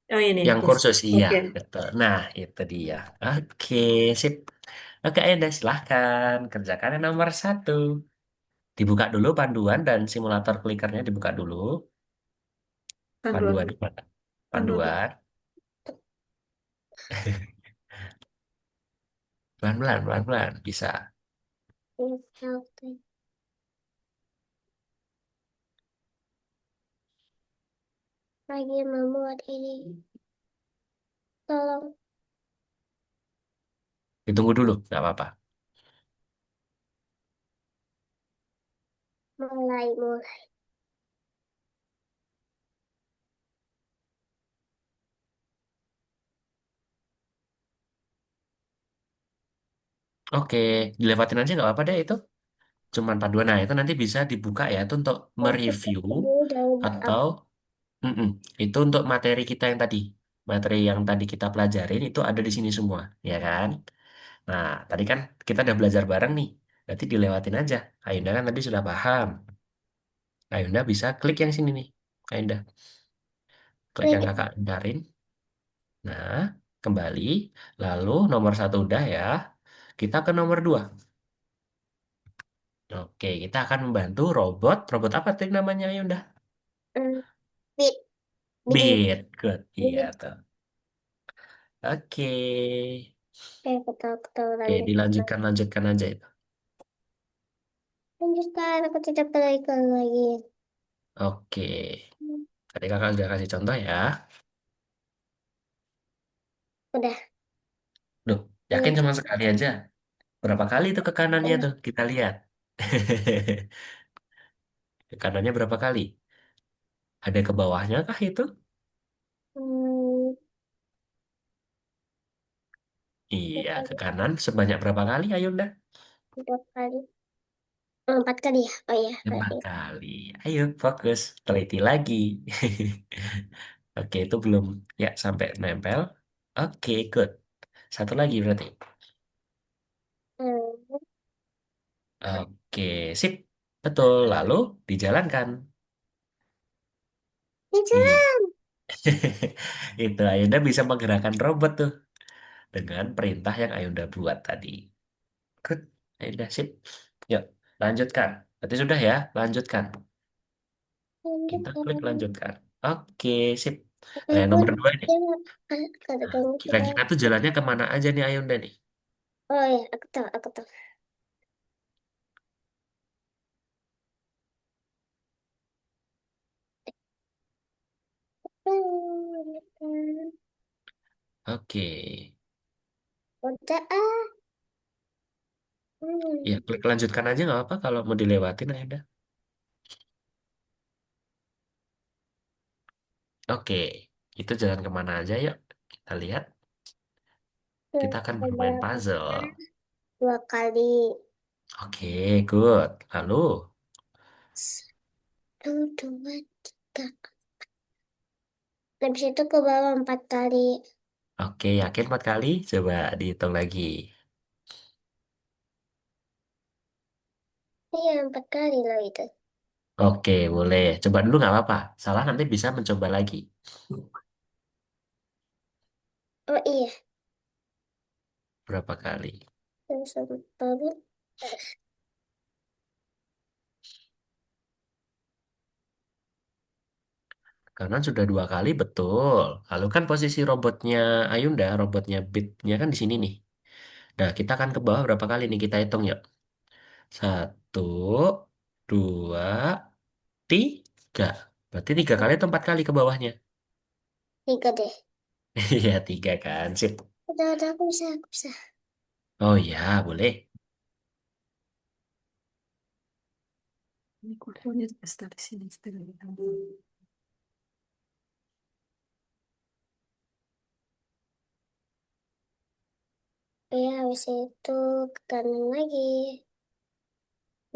Oh ini, Yang yes. kursus, iya, Oke, betul. Nah, itu dia. Oke, sip. Oke, Ayunda, silahkan. Kerjakan yang nomor satu. Dibuka dulu panduan dan simulator klikernya dibuka dulu. panduan, Panduan mana? panduan. Panduan. Pelan-pelan, pelan-pelan. Bisa. Oke. Lagi membuat ini. Tolong Ditunggu dulu, nggak apa-apa. mulai. Oke, dilewatin aja nggak apa-apa deh itu. cuman paduan. Nah, itu nanti bisa dibuka ya, itu untuk Oh, mereview ini udah atau mm-mm, itu untuk materi kita yang tadi. Materi yang tadi kita pelajarin itu ada di sini semua, ya kan? Nah, tadi kan kita udah belajar bareng nih. Berarti dilewatin aja. Ayunda kan tadi sudah paham. Ayunda bisa klik yang sini nih. Ayunda klik yang klik. kakak ajarin. Nah, kembali. Lalu nomor satu udah ya. Kita ke nomor dua. Oke, kita akan membantu robot. Robot apa tadi namanya Ayunda? Hmm, bit, bidding. Beat. Good. Iya Bit. tuh. Oke. Aku tahu, aku tahu, Oke, lanjut. dilanjutkan aja itu. Lanjutkan, aku tidak perlu ikut lagi. Oke. Hmm, Tadi kakak sudah kasih contoh ya. udah. Duh, yakin Lanjut. cuma sekali aja. Berapa kali itu ke kanannya tuh? Kita lihat. Ke kanannya berapa kali? Ada ke bawahnya kah itu? Hmm, Iya, berapa ke kali? kanan sebanyak berapa kali, Ayunda? Dua kali. Oh, empat kali ya? Oh iya, Empat iya. kali. Ayo, fokus. Teliti lagi. Oke, itu belum ya sampai nempel. Oke, good. Satu lagi berarti. Hmm, Oke, sip. Betul. Lalu dijalankan. ya Iya. jalan. Itu Ayunda bisa menggerakkan robot tuh dengan perintah yang Ayunda buat tadi. Good. Ayunda, sip. Yuk, lanjutkan. Berarti sudah ya, lanjutkan. Kita klik Lanjutkan. lanjutkan. Oke, sip. Nah, yang Aku nomor dua ini. jalan. Nah, Katakan kira-kira tuh jalannya kemana aja nih Ayunda nih? oh iya, aku tahu, aku tahu. Lanjutkan. Oke. Udah ah. Ya, Hmm. klik lanjutkan aja nggak apa kalau mau dilewatin Ayunda. Oke. Itu jalan kemana aja yuk? Kita lihat. Kita akan bermain Coba puzzle. dua kali. Oke, good. Lalu, Satu, dua, tiga. Habis itu ke bawah empat kali. oke, yakin 4 kali? Coba dihitung lagi. Iya, empat kali loh itu. Oke, boleh. Coba dulu nggak apa-apa. Salah nanti bisa mencoba lagi. Oh iya, Berapa kali? terus baru. Karena sudah 2 kali, betul. Lalu kan posisi robotnya Ayunda, robotnya Bitnya kan di sini nih. Nah, kita akan ke bawah berapa kali nih? Kita hitung yuk. Satu, dua, tiga. Berarti 3 kali atau 4 kali ke bawahnya? Tiga deh. Iya, 3 kan. Sip. Udah, aku bisa, aku bisa. Oh iya, boleh. Ini kukunya dari sini, dari kamu. Ya, habis itu ke kanan lagi.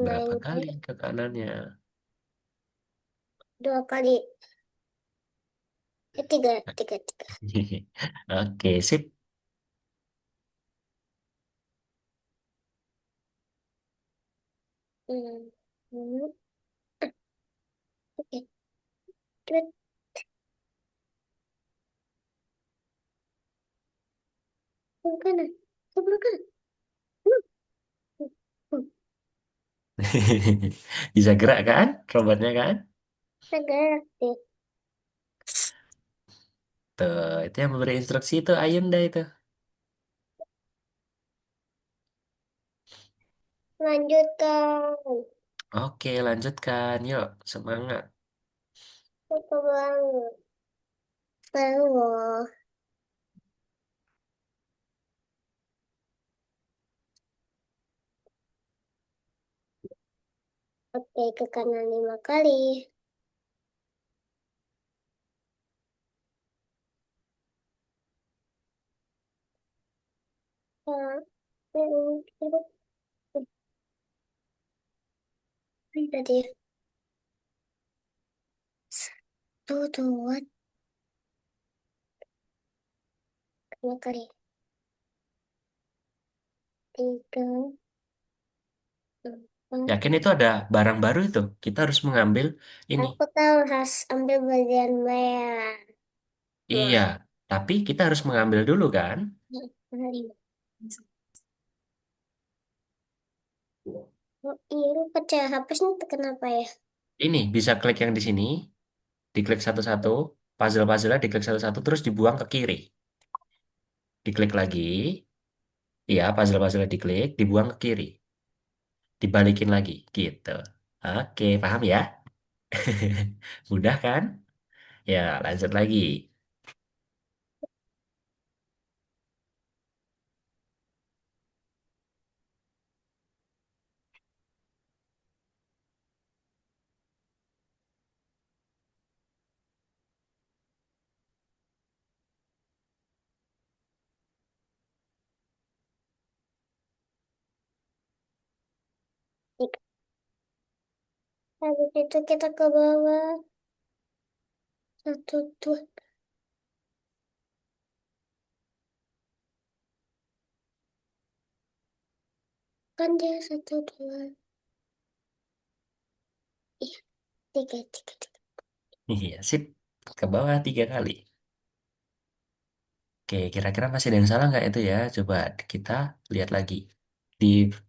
Berapa Main kali ke kanannya? dua kali. Tiga, tiga, tiga. Oke, sip. Hmm. Hmm. Oke, cepet. Sebelah kanan. Sebelah kanan. Hmm. Hmm. Bisa gerak kan robotnya kan? Tegak deh. Tuh, itu yang memberi instruksi itu Ayunda itu. Lanjutkan. Oke, lanjutkan. Yuk, semangat. Ke bawah. Bawah. Oke, ke kanan lima kali. Ya. Hmm. Ini tadi satu, dua, dua kali. Tiga, empat. Yakin itu ada barang baru itu? Kita harus mengambil ini. Aku tahu harus ambil bagian merah. Iya, Wah, tapi kita harus mengambil dulu kan? lima. Oh, iya, lu pecah hapusnya tuh kenapa ya? Ini bisa klik yang di sini, diklik satu-satu, puzzle-puzzle diklik satu-satu, terus dibuang ke kiri. Diklik lagi, iya puzzle-puzzle diklik, dibuang ke kiri. Dibalikin lagi, gitu. Oke, paham ya? Mudah kan? Ya, lanjut lagi. Tiga. Habis itu kita ke bawah. Satu, dua. Kan dia satu, dua. Iya, tiga, tiga, tiga. Iya, sip. Ke bawah 3 kali. Oke, kira-kira masih ada yang salah nggak itu ya? Coba kita lihat lagi.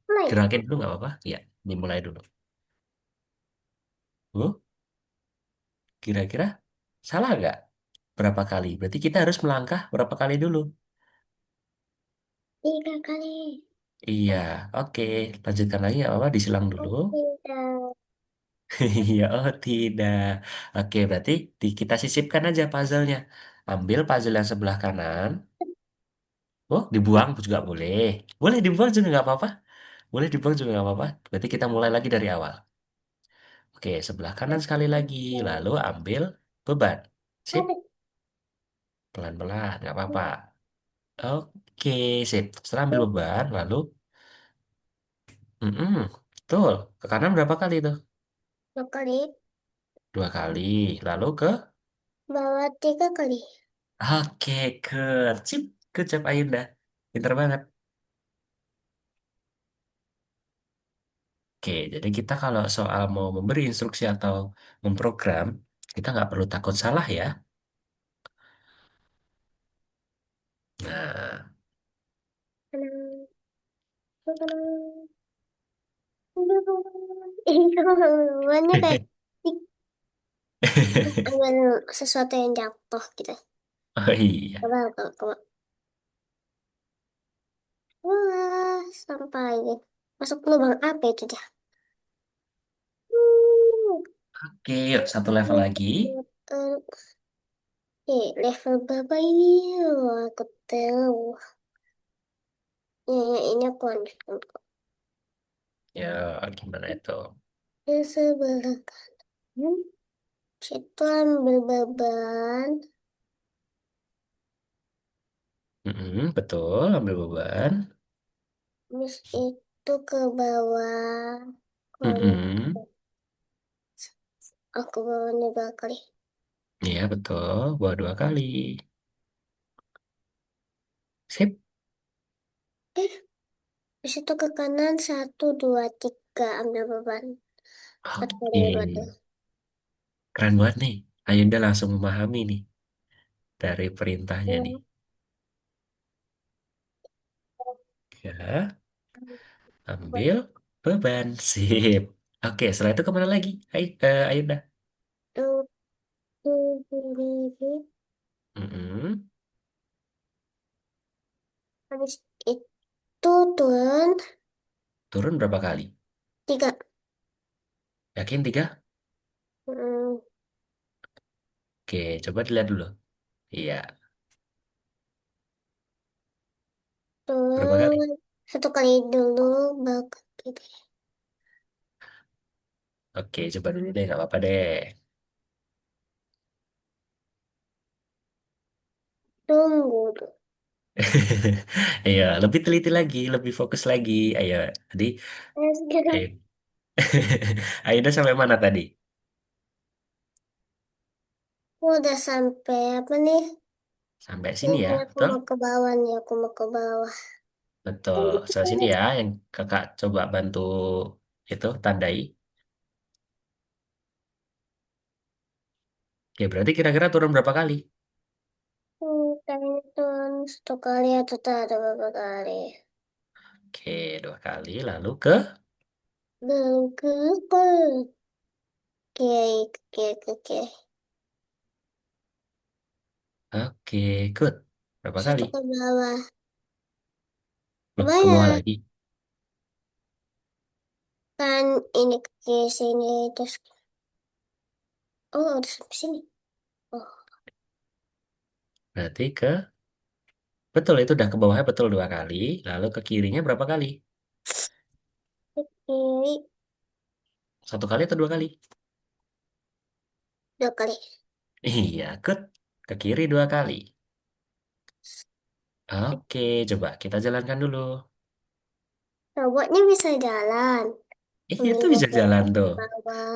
Mulai. Digerakin dulu nggak apa-apa? Iya, dimulai dulu. Oh, kira-kira salah nggak? Berapa kali? Berarti kita harus melangkah berapa kali dulu? Tiga kali. Iya, oke. Lanjutkan lagi nggak apa-apa? Disilang dulu. Oh, tidak. Iya, oh tidak. Oke, berarti kita sisipkan aja puzzle-nya. Ambil puzzle yang sebelah kanan. Oh, dibuang juga boleh. Boleh dibuang juga nggak apa-apa. Boleh dibuang juga nggak apa-apa. Berarti kita mulai lagi dari awal. Oke, sebelah kanan sekali lagi. Lalu ambil beban. Sip, Ada. pelan-pelan, nggak apa-apa. Oke, sip. Setelah ambil beban, lalu, betul. Ke kanan berapa kali tuh? Dua kali. 2 kali. Lalu ke, Bawah tiga kali. oke, ke, sip. Good job, Ayunda. Pinter banget. Oke, jadi kita kalau soal mau memberi instruksi atau memprogram, kita nggak perlu takut salah ya. Nah, Tenang. Tenang. Banyak kayak ambil sesuatu yang jatuh gitu. oh iya. Coba, coba, coba. Wah, sampai masuk lubang apa itu dia? Hmm. Oke, yuk satu level lagi. Level berapa ini? Wah, aku tahu. Ya, ini aku lanjutkan kok. Ya, gimana itu? Yang sebelah kanan, situ ambil beban. Betul, ambil beban. Terus itu ke bawah. Mm-mm. Aku bawa dua kali. Iya, betul. Buat 2 kali. Sip. Terus itu ke kanan, satu, dua, tiga. Ambil beban. Satu kali Oke. beban tuh. Keren banget nih. Ayunda langsung memahami nih dari perintahnya nih. Ya, ambil beban. Sip. Oke, setelah itu kemana lagi? Ayunda. Tuh, Mm-mm. habis itu turun Turun berapa kali? tiga. Yakin 3? Hmm, Oke, coba dilihat dulu. Iya, berapa kali? turun satu kali dulu, baru ke kiri. Oke, coba dulu deh, nggak apa-apa deh. Tunggu tuh. Ayo, lebih teliti lagi, lebih fokus lagi. Ayo, tadi, Sekarang ayo. Ayunda sampai mana tadi? Aku udah sampai apa nih? Sampai sini ya, Kayaknya aku betul? mau ke bawah nih, aku mau ke bawah. Betul. Tunggu, Sebelah sini tunggu. ya, yang kakak coba bantu itu tandai. Oke, berarti kira-kira turun berapa kali? Kayaknya turun satu kali atau tak ada beberapa kali. Oke, dua kali. Lalu ke? Dan ke apa? Oke, oke, oke, oke. Oke, good. Berapa kali? Satu ke bawah. Loh, ke bawah Banyak. lagi. Kan ini ke sini terus. Oh, udah sampai sini. Oh, Berarti ke? Betul, itu udah ke bawahnya betul dua kali. Lalu ke kirinya berapa kali? ke kiri Satu kali atau dua kali? dua kali. Iya, good. Ke kiri dua kali. Oke, coba kita jalankan dulu. Robotnya bisa jalan. Itu Ambil bisa beban jalan tuh.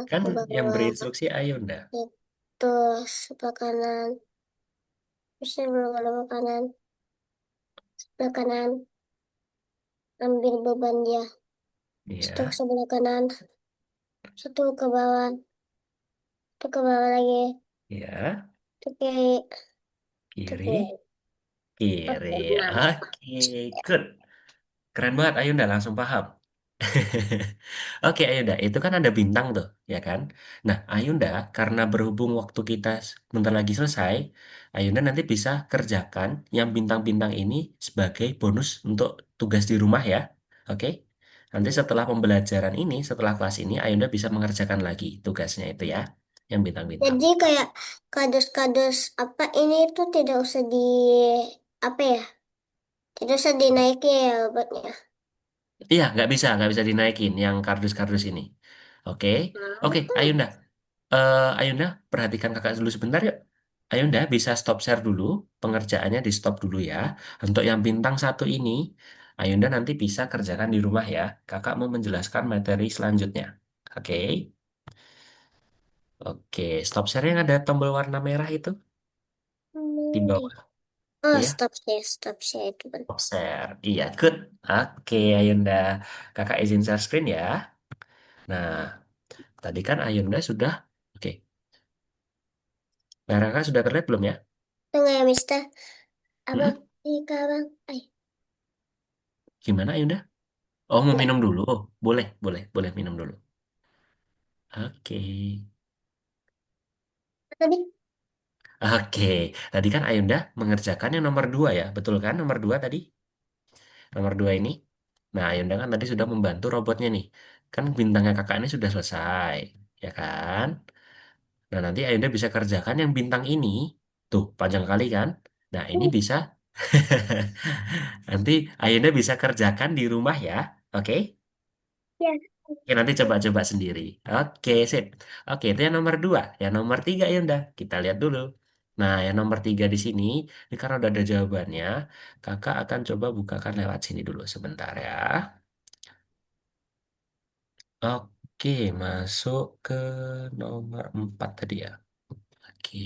Kan ke yang bawah. berinstruksi Ayunda. Itu sebelah kanan. Bisa beberapa kanan. Sebelah kanan. Ambil beban dia. Satu ke Iya, sebelah kanan. Satu ke bawah. Satu ke bawah lagi. iya. Itu kiri. Itu Kiri, kiri. kiri. Oke, enam. Oke, good. Keren banget Ayunda, langsung paham. Oke Ayunda, itu kan ada bintang tuh, ya kan? Nah, Ayunda, karena berhubung waktu kita bentar lagi selesai, Ayunda nanti bisa kerjakan yang bintang-bintang ini sebagai bonus untuk tugas di rumah ya. Oke? Nanti setelah pembelajaran ini, setelah kelas ini, Ayunda bisa mengerjakan lagi tugasnya itu ya, yang bintang-bintang. Jadi kayak kardus-kardus apa ini tuh tidak usah di apa ya? Tidak usah dinaiki ya obatnya. Iya, nggak bisa dinaikin yang kardus-kardus ini. Oke, oke, Apa? Ayunda, Ayunda, perhatikan kakak dulu sebentar yuk. Ayunda bisa stop share dulu, pengerjaannya di stop dulu ya. Untuk yang bintang satu ini, Ayunda nanti bisa kerjakan di rumah ya. Kakak mau menjelaskan materi selanjutnya. Oke, oke, stop share yang ada tombol warna merah itu di Hmm. bawah, Oh, ya. stop saya itu kan. Stop share, iya, good. Oke, Ayunda, kakak izin share screen ya. Nah, tadi kan Ayunda sudah, oke, layar kakak sudah terlihat belum ya? Tengah ya, Mister. Abang, Mm-mm. Ika, abang. Ay, Gimana Ayunda? Oh, mau enggak. minum dulu? Oh, boleh, boleh, boleh minum dulu. Oke. Tadi, Oke. Tadi kan Ayunda mengerjakan yang nomor dua ya. Betul kan nomor dua tadi? Nomor dua ini. Nah, Ayunda kan tadi sudah membantu robotnya nih. Kan bintangnya kakak ini sudah selesai. Ya kan? Nah, nanti Ayunda bisa kerjakan yang bintang ini. Tuh, panjang kali kan? Nah, ini bisa. Nanti Ayunda bisa kerjakan di rumah ya. Oke? ya. Oke, nanti coba-coba sendiri. Oke, sip. Oke, itu yang nomor dua. Yang nomor tiga ya udah. Kita lihat dulu. Nah, yang nomor tiga di sini, ini karena udah ada jawabannya, kakak akan coba bukakan lewat sini dulu sebentar ya. Oke, masuk ke nomor empat tadi ya. Oke.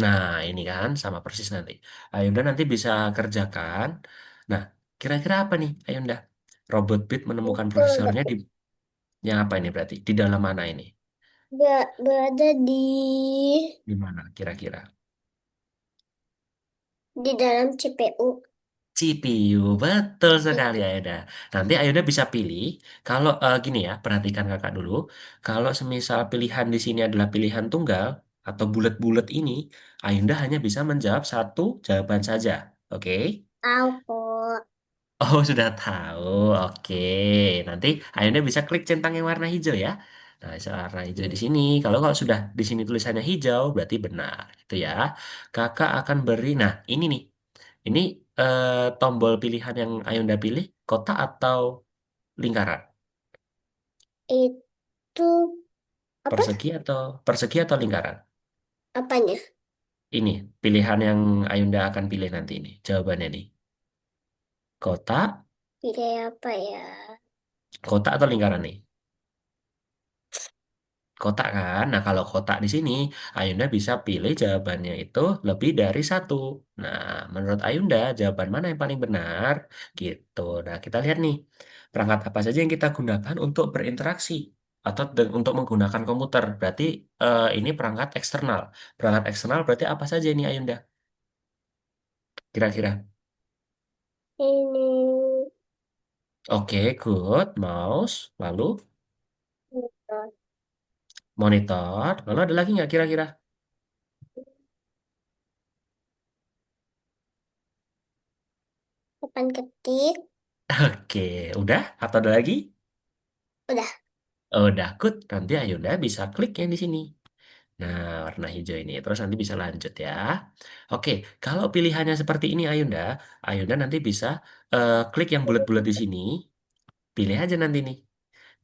Nah, ini kan sama persis nanti. Ayunda nanti bisa kerjakan. Nah, kira-kira apa nih, Ayunda? Robot Bit menemukan Itu prosesornya di yang apa ini berarti? Di dalam mana ini? berada Di mana kira-kira? di dalam CPU. CPU, betul sekali Ayuda. Nanti Ayuda bisa pilih, kalau gini ya, perhatikan kakak dulu. Kalau semisal pilihan di sini adalah pilihan tunggal atau bulat-bulat ini, Ayuda hanya bisa menjawab satu jawaban saja. Oke? Tahu kok. Oh, sudah tahu. Oke. Nanti Ayuda bisa klik centang yang warna hijau ya. Nah, warna hijau di sini. Kalau sudah di sini tulisannya hijau, berarti benar. Itu ya. Kakak akan beri. Nah, ini nih. Ini tombol pilihan yang Ayunda pilih, kotak atau lingkaran? Itu apa? Persegi atau lingkaran? Apanya? Ini pilihan yang Ayunda akan pilih nanti ini. Jawabannya nih. Kotak, Pilih apa ya? Kotak atau lingkaran nih? Kotak kan? Nah, kalau kotak di sini, Ayunda bisa pilih jawabannya itu lebih dari satu. Nah, menurut Ayunda, jawaban mana yang paling benar? Gitu. Nah, kita lihat nih, perangkat apa saja yang kita gunakan untuk berinteraksi atau untuk menggunakan komputer. Berarti ini perangkat eksternal. Perangkat eksternal berarti apa saja ini Ayunda? Kira-kira. Ini Oke, good. Mouse. Lalu monitor. monitor. Lalu ada lagi nggak kira-kira? Papan ketik. Oke, udah? Atau ada lagi? Udah. Oh, udah, good. Nanti Ayunda bisa klik yang di sini. Nah, warna hijau ini. Terus nanti bisa lanjut ya. Oke, kalau pilihannya seperti ini Ayunda, Ayunda nanti bisa klik yang bulat-bulat di sini. Pilih aja nanti nih.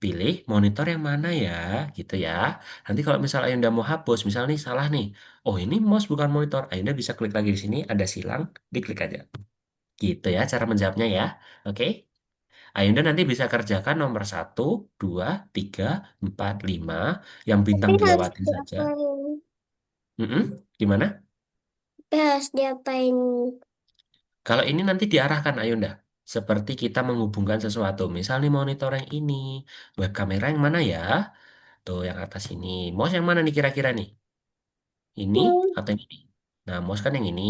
Pilih monitor yang mana ya, gitu ya. Nanti kalau misal Ayunda mau hapus, misal nih salah nih. Oh, ini mouse bukan monitor. Ayunda bisa klik lagi di sini, ada silang, diklik aja. Gitu ya cara menjawabnya ya. Oke. Ayunda nanti bisa kerjakan nomor satu, 2, 3, 4, 5 yang Tapi bintang harus dilewati saja. diapain? Gimana? Tapi harus diapain? Kalau ini nanti diarahkan Ayunda. Seperti kita menghubungkan sesuatu. Misal nih monitor yang ini, web kamera yang mana ya? Tuh yang atas ini. Mouse yang mana nih kira-kira nih? Ini Hmm, atau yang ini? Nah, mouse kan yang ini.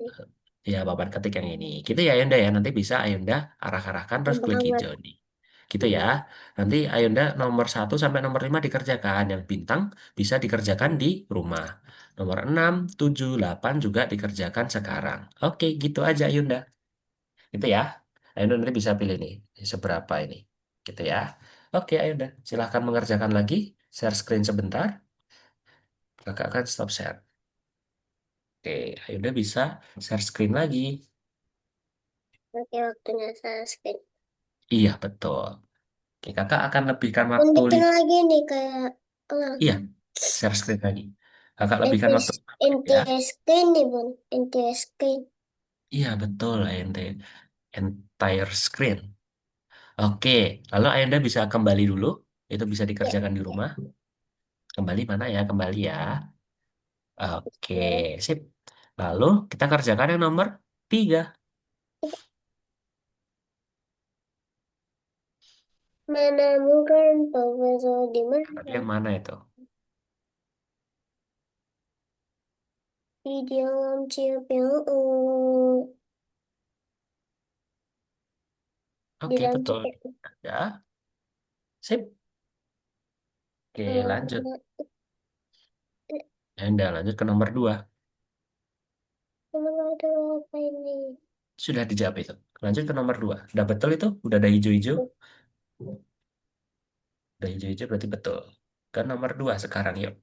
itu Ya, papan ketik yang ini. Gitu ya Ayunda ya. Nanti bisa Ayunda arah-arahkan terus gampang klik banget. hijau nih. Gitu ya. Nanti Ayunda nomor 1 sampai nomor 5 dikerjakan. Yang bintang bisa dikerjakan di rumah. Nomor 6, 7, 8 juga dikerjakan sekarang. Oke, gitu aja Ayunda. Gitu ya. Ayunda nanti bisa pilih nih. Seberapa ini. Gitu ya. Oke Ayunda. Silahkan mengerjakan lagi. Share screen sebentar. Kakak akan stop share. Oke, Ayunda bisa share screen lagi. Nanti waktunya saya skip. Iya, betul. Oke, kakak akan lebihkan Dan waktu bikin lagi nih kayak iya, share screen lagi. Kakak lebihkan anti waktu 5 menit anti ya. screen nih bun, anti screen. Iya, betul, Ayanda. Entire screen. Oke, lalu Ayanda bisa kembali dulu. Itu bisa Ya, dikerjakan di ya. rumah. Kembali mana ya? Kembali ya. Oke, Ya. sip. Lalu kita kerjakan yang nomor 3. Menemukan profesor di Berarti mana? yang mana itu? Di dalam CPU. Di Oke, dalam betul. CPU. Ya, sip. Oke, lanjut. Anda lanjut ke nomor 2. Ada apa ini? Sudah dijawab itu. Lanjut ke nomor 2. Udah betul itu? Udah ada hijau-hijau? Udah hijau-hijau berarti betul. Ke nomor 2 sekarang yuk.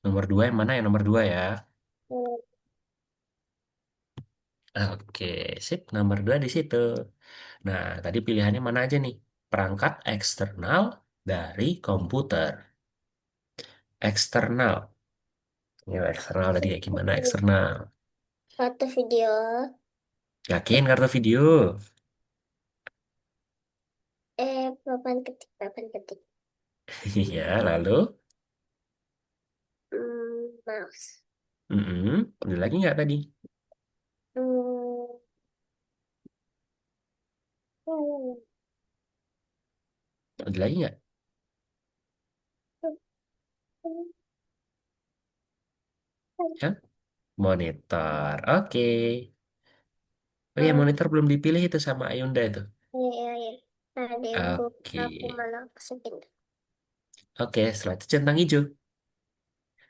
Nomor 2 yang mana ya nomor 2 ya? Oke, sip. Nomor 2 di situ. Nah, tadi pilihannya mana aja nih? Perangkat eksternal dari komputer. Eksternal. Ya, eksternal tadi ya gimana eksternal? Foto video. Yakin kartu video? Papan ketik, papan ketik. Iya, lalu? Mouse. Ada lagi nggak tadi? Hmm, hmm, Ada lagi nggak? Ya, monitor. Oke. Oh ya, hmm. monitor belum dipilih itu sama Ayunda itu. Iya, iya, iya. Ada Oke. aku malah kesepian. Oke, setelah itu centang hijau.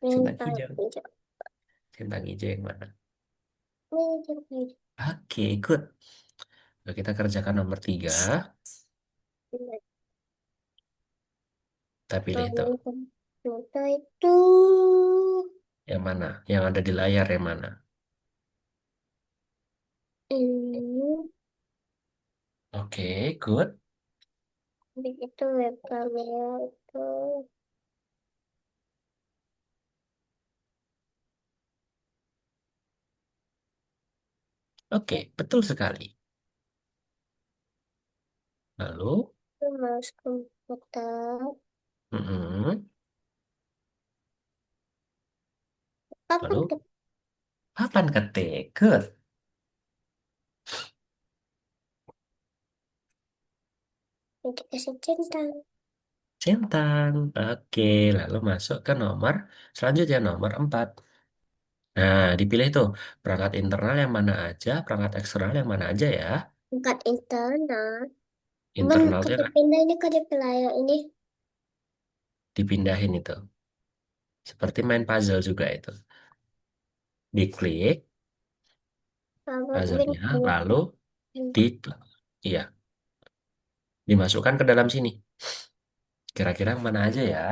Centang Minta hijau. hijau. Centang hijau yang mana? Hijau, hijau. Oke, good. Nah, kita kerjakan nomor 3. Kita pilih itu. Minta itu. Yang mana? Yang ada di layar yang mana? Ini. Oke, good. Itu web kamera itu. Oke, betul sekali. Lalu, Mouse komputer. mm-mm. Papan Lalu papan ketik. Good. dikasih centang. Centang. Oke, lalu masuk ke nomor selanjutnya, nomor 4. Nah, dipilih tuh perangkat internal yang mana aja, perangkat eksternal yang mana aja ya. Tingkat internal. Cuman Internal tuh kok yang dipindah ini kok dipilih ini. dipindahin itu. Seperti main puzzle juga itu. Diklik Apa puzzle-nya, bintang lalu di, bintang. iya, dimasukkan ke dalam sini. Kira-kira yang mana aja ya?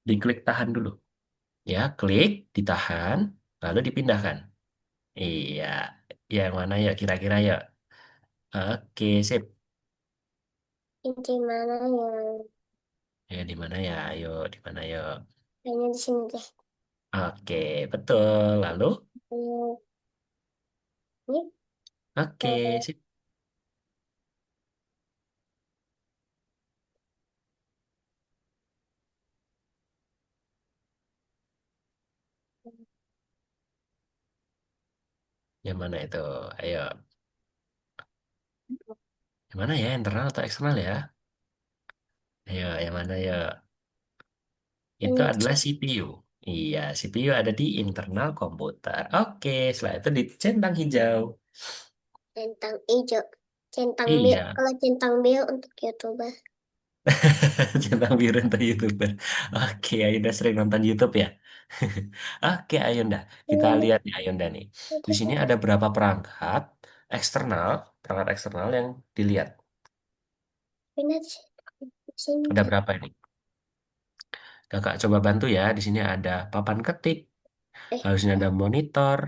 Diklik tahan dulu. Ya, klik, ditahan, lalu dipindahkan. Iya, yang mana ya kira-kira ya? Oke, sip. Ini mana yang Ya, di mana ya? Ayo, di mana ya? kayaknya di sini deh. Oke, betul. Lalu, Hmm, Ini oke, eh, sip. Yang mana itu? Ayo, yang mana ya? Internal atau eksternal ya? Ayo, yang mana ya? Itu ini adalah CPU. Iya, CPU ada di internal komputer. Oke, setelah itu di centang hijau. centang hijau. Centang biru. Iya, Kalau centang biru untuk YouTuber. centang biru untuk YouTuber. Oke, Ayunda sering nonton YouTube ya? Oke, Ayunda. Kita Ini, lihat nih, Ayunda nih. Di sini ada berapa perangkat eksternal, perangkat eksternal yang dilihat. ini di sini Ada deh. berapa ini? Kakak coba bantu ya. Di sini ada papan ketik, Eh, lalu sini ada monitor,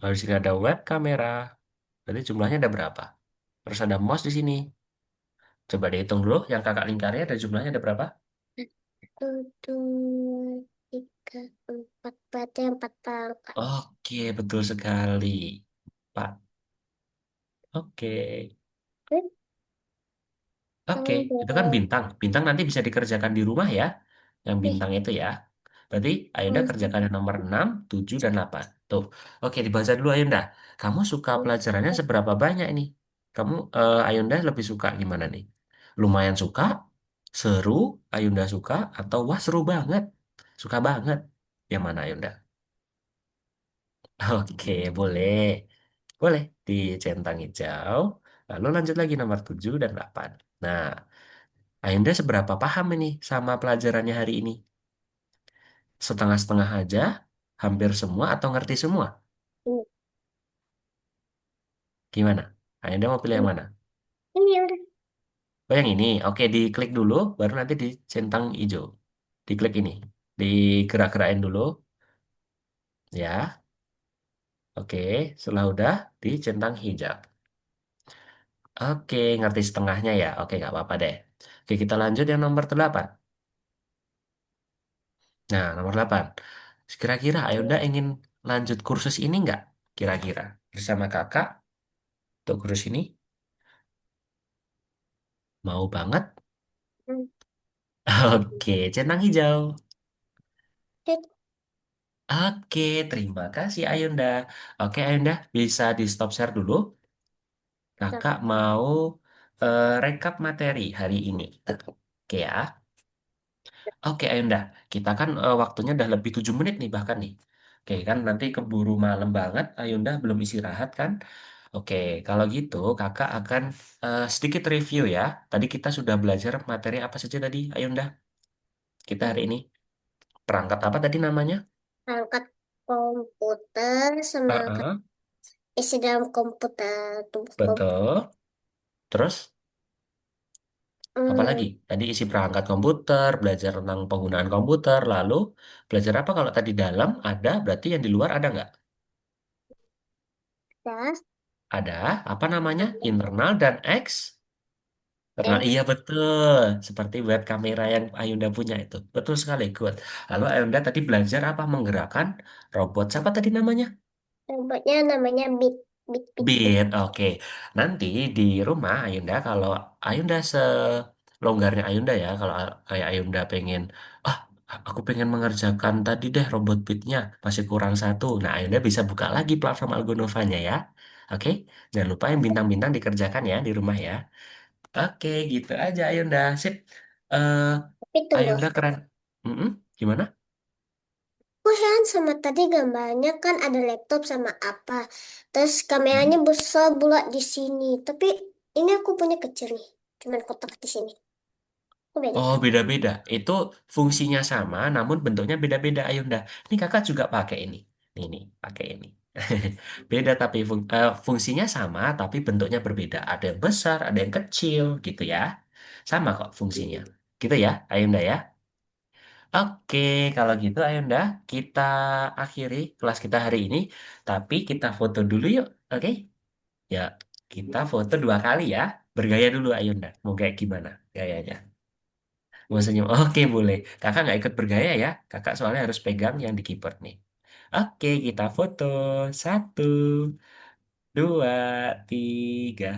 lalu sini ada web kamera. Berarti jumlahnya ada berapa? Terus ada mouse di sini. Coba dihitung dulu. Yang kakak lingkarnya ada jumlahnya ada berapa? satu, dua, tiga, empat. Berarti empat perangkat. Oke, betul sekali. Pak. Oke. Eh, Oke, yang itu kan dua. bintang. Bintang nanti bisa dikerjakan di rumah ya. Yang Eh, bintang itu ya. Berarti Ayunda kerjakan yang nomor 6, 7, dan 8. Tuh. Oke, dibaca dulu Ayunda. Kamu suka pelajarannya seberapa banyak ini? Kamu, Ayunda lebih suka gimana nih? Lumayan suka, seru, Ayunda suka, atau wah seru banget? Suka banget. Yang mana Ayunda? Oke, boleh. Boleh dicentang hijau. Lalu lanjut lagi nomor 7 dan 8. Nah, Ayunda seberapa paham ini sama pelajarannya hari ini? Setengah-setengah aja, hampir semua, atau ngerti semua? Gimana? Ayunda mau pilih yang mana? Ini udah. Oh, yang ini. Oke, diklik dulu, baru nanti dicentang hijau. Diklik ini. Digerak-gerakin dulu. Ya, oke. Setelah udah, dicentang hijau. Oke, ngerti setengahnya ya? Oke, nggak apa-apa deh. Oke, kita lanjut yang nomor 8. Nah, nomor 8. Kira-kira Ayunda ingin lanjut kursus ini nggak? Kira-kira. Bersama kakak, untuk kursus ini? Mau banget? Oke, centang hijau. Oke, terima kasih Ayunda. Oke, Ayunda, bisa di stop share dulu. Kakak mau rekap materi hari ini. Oke ya. Oke, Ayunda. Kita kan waktunya udah lebih 7 menit nih bahkan nih. Oke, kan nanti keburu malam banget. Ayunda belum istirahat kan? Oke, kalau gitu kakak akan sedikit review ya. Tadi kita sudah belajar materi apa saja tadi, Ayunda? Kita hari ini. Perangkat apa tadi namanya? Angkat komputer sama angkat Heeh, isi dalam komputer. Tubuh komputer. betul. Terus, apalagi? Hmm, Tadi isi perangkat komputer, belajar tentang penggunaan komputer, lalu belajar apa kalau tadi dalam ada, berarti yang di luar ada nggak? dah. Ada, apa namanya? Internal dan eksternal. X. Iya betul, seperti web kamera yang Ayunda punya itu. Betul sekali, good. Lalu Ayunda tadi belajar apa? Menggerakkan robot. Siapa tadi namanya? Robotnya namanya Bit. Bit, bit, bit. Beat, oke. Nanti di rumah Ayunda, kalau Ayunda selonggarnya Ayunda ya, kalau kayak Ayunda pengen, ah, aku pengen mengerjakan tadi deh robot beatnya, masih kurang satu. Nah, Ayunda bisa buka lagi platform Algonovanya ya. Oke, jangan lupa yang bintang-bintang dikerjakan ya di rumah ya. Oke, gitu aja Ayunda. Sip. Eh, Tapi tunggu. Ayunda keren. Mm-mm, gimana? Kan sama tadi gambarnya kan ada laptop sama apa. Terus kameranya Mm. besar bulat di sini. Tapi ini aku punya kecil nih. Cuman kotak di sini. Kok beda? Oh, beda-beda. Itu fungsinya sama, namun bentuknya beda-beda, Ayunda. Ini kakak juga pakai ini. Nih, pakai ini. Beda tapi fungsinya sama, tapi bentuknya berbeda. Ada yang besar, ada yang kecil, gitu ya. Sama kok fungsinya. Gitu ya, Ayunda ya. Oke, kalau gitu Ayunda, kita akhiri kelas kita hari ini. Tapi kita foto dulu yuk, oke? Ya, kita foto 2 kali ya. Bergaya dulu Ayunda. Mau kayak gimana gayanya? Mau senyum? Oke, boleh. Kakak nggak ikut bergaya ya. Kakak soalnya harus pegang yang di keyboard nih. Oke, kita foto. 1, 2, 3.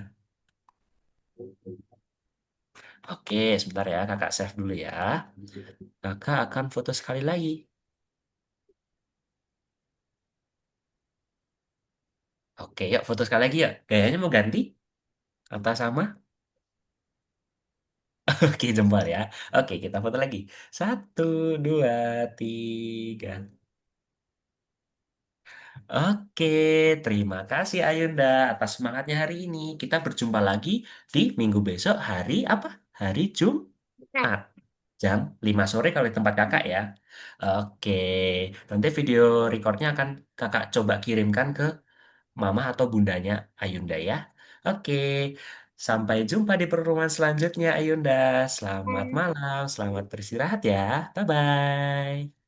Oke, sebentar ya. Kakak save dulu ya. Kakak akan foto sekali lagi. Oke, yuk foto sekali lagi ya. Gayanya mau ganti? Atau sama? Oke, jempol ya. Oke, kita foto lagi. 1, 2, 3. Oke, terima kasih Ayunda atas semangatnya hari ini. Kita berjumpa lagi di minggu besok hari apa? Hari Nah, Jumat. Jam 5 sore kalau di tempat kakak ya. Oke, nanti video recordnya akan kakak coba kirimkan ke mama atau bundanya Ayunda ya. Oke, sampai jumpa di pertemuan selanjutnya Ayunda. Selamat malam, selamat beristirahat ya. Bye-bye.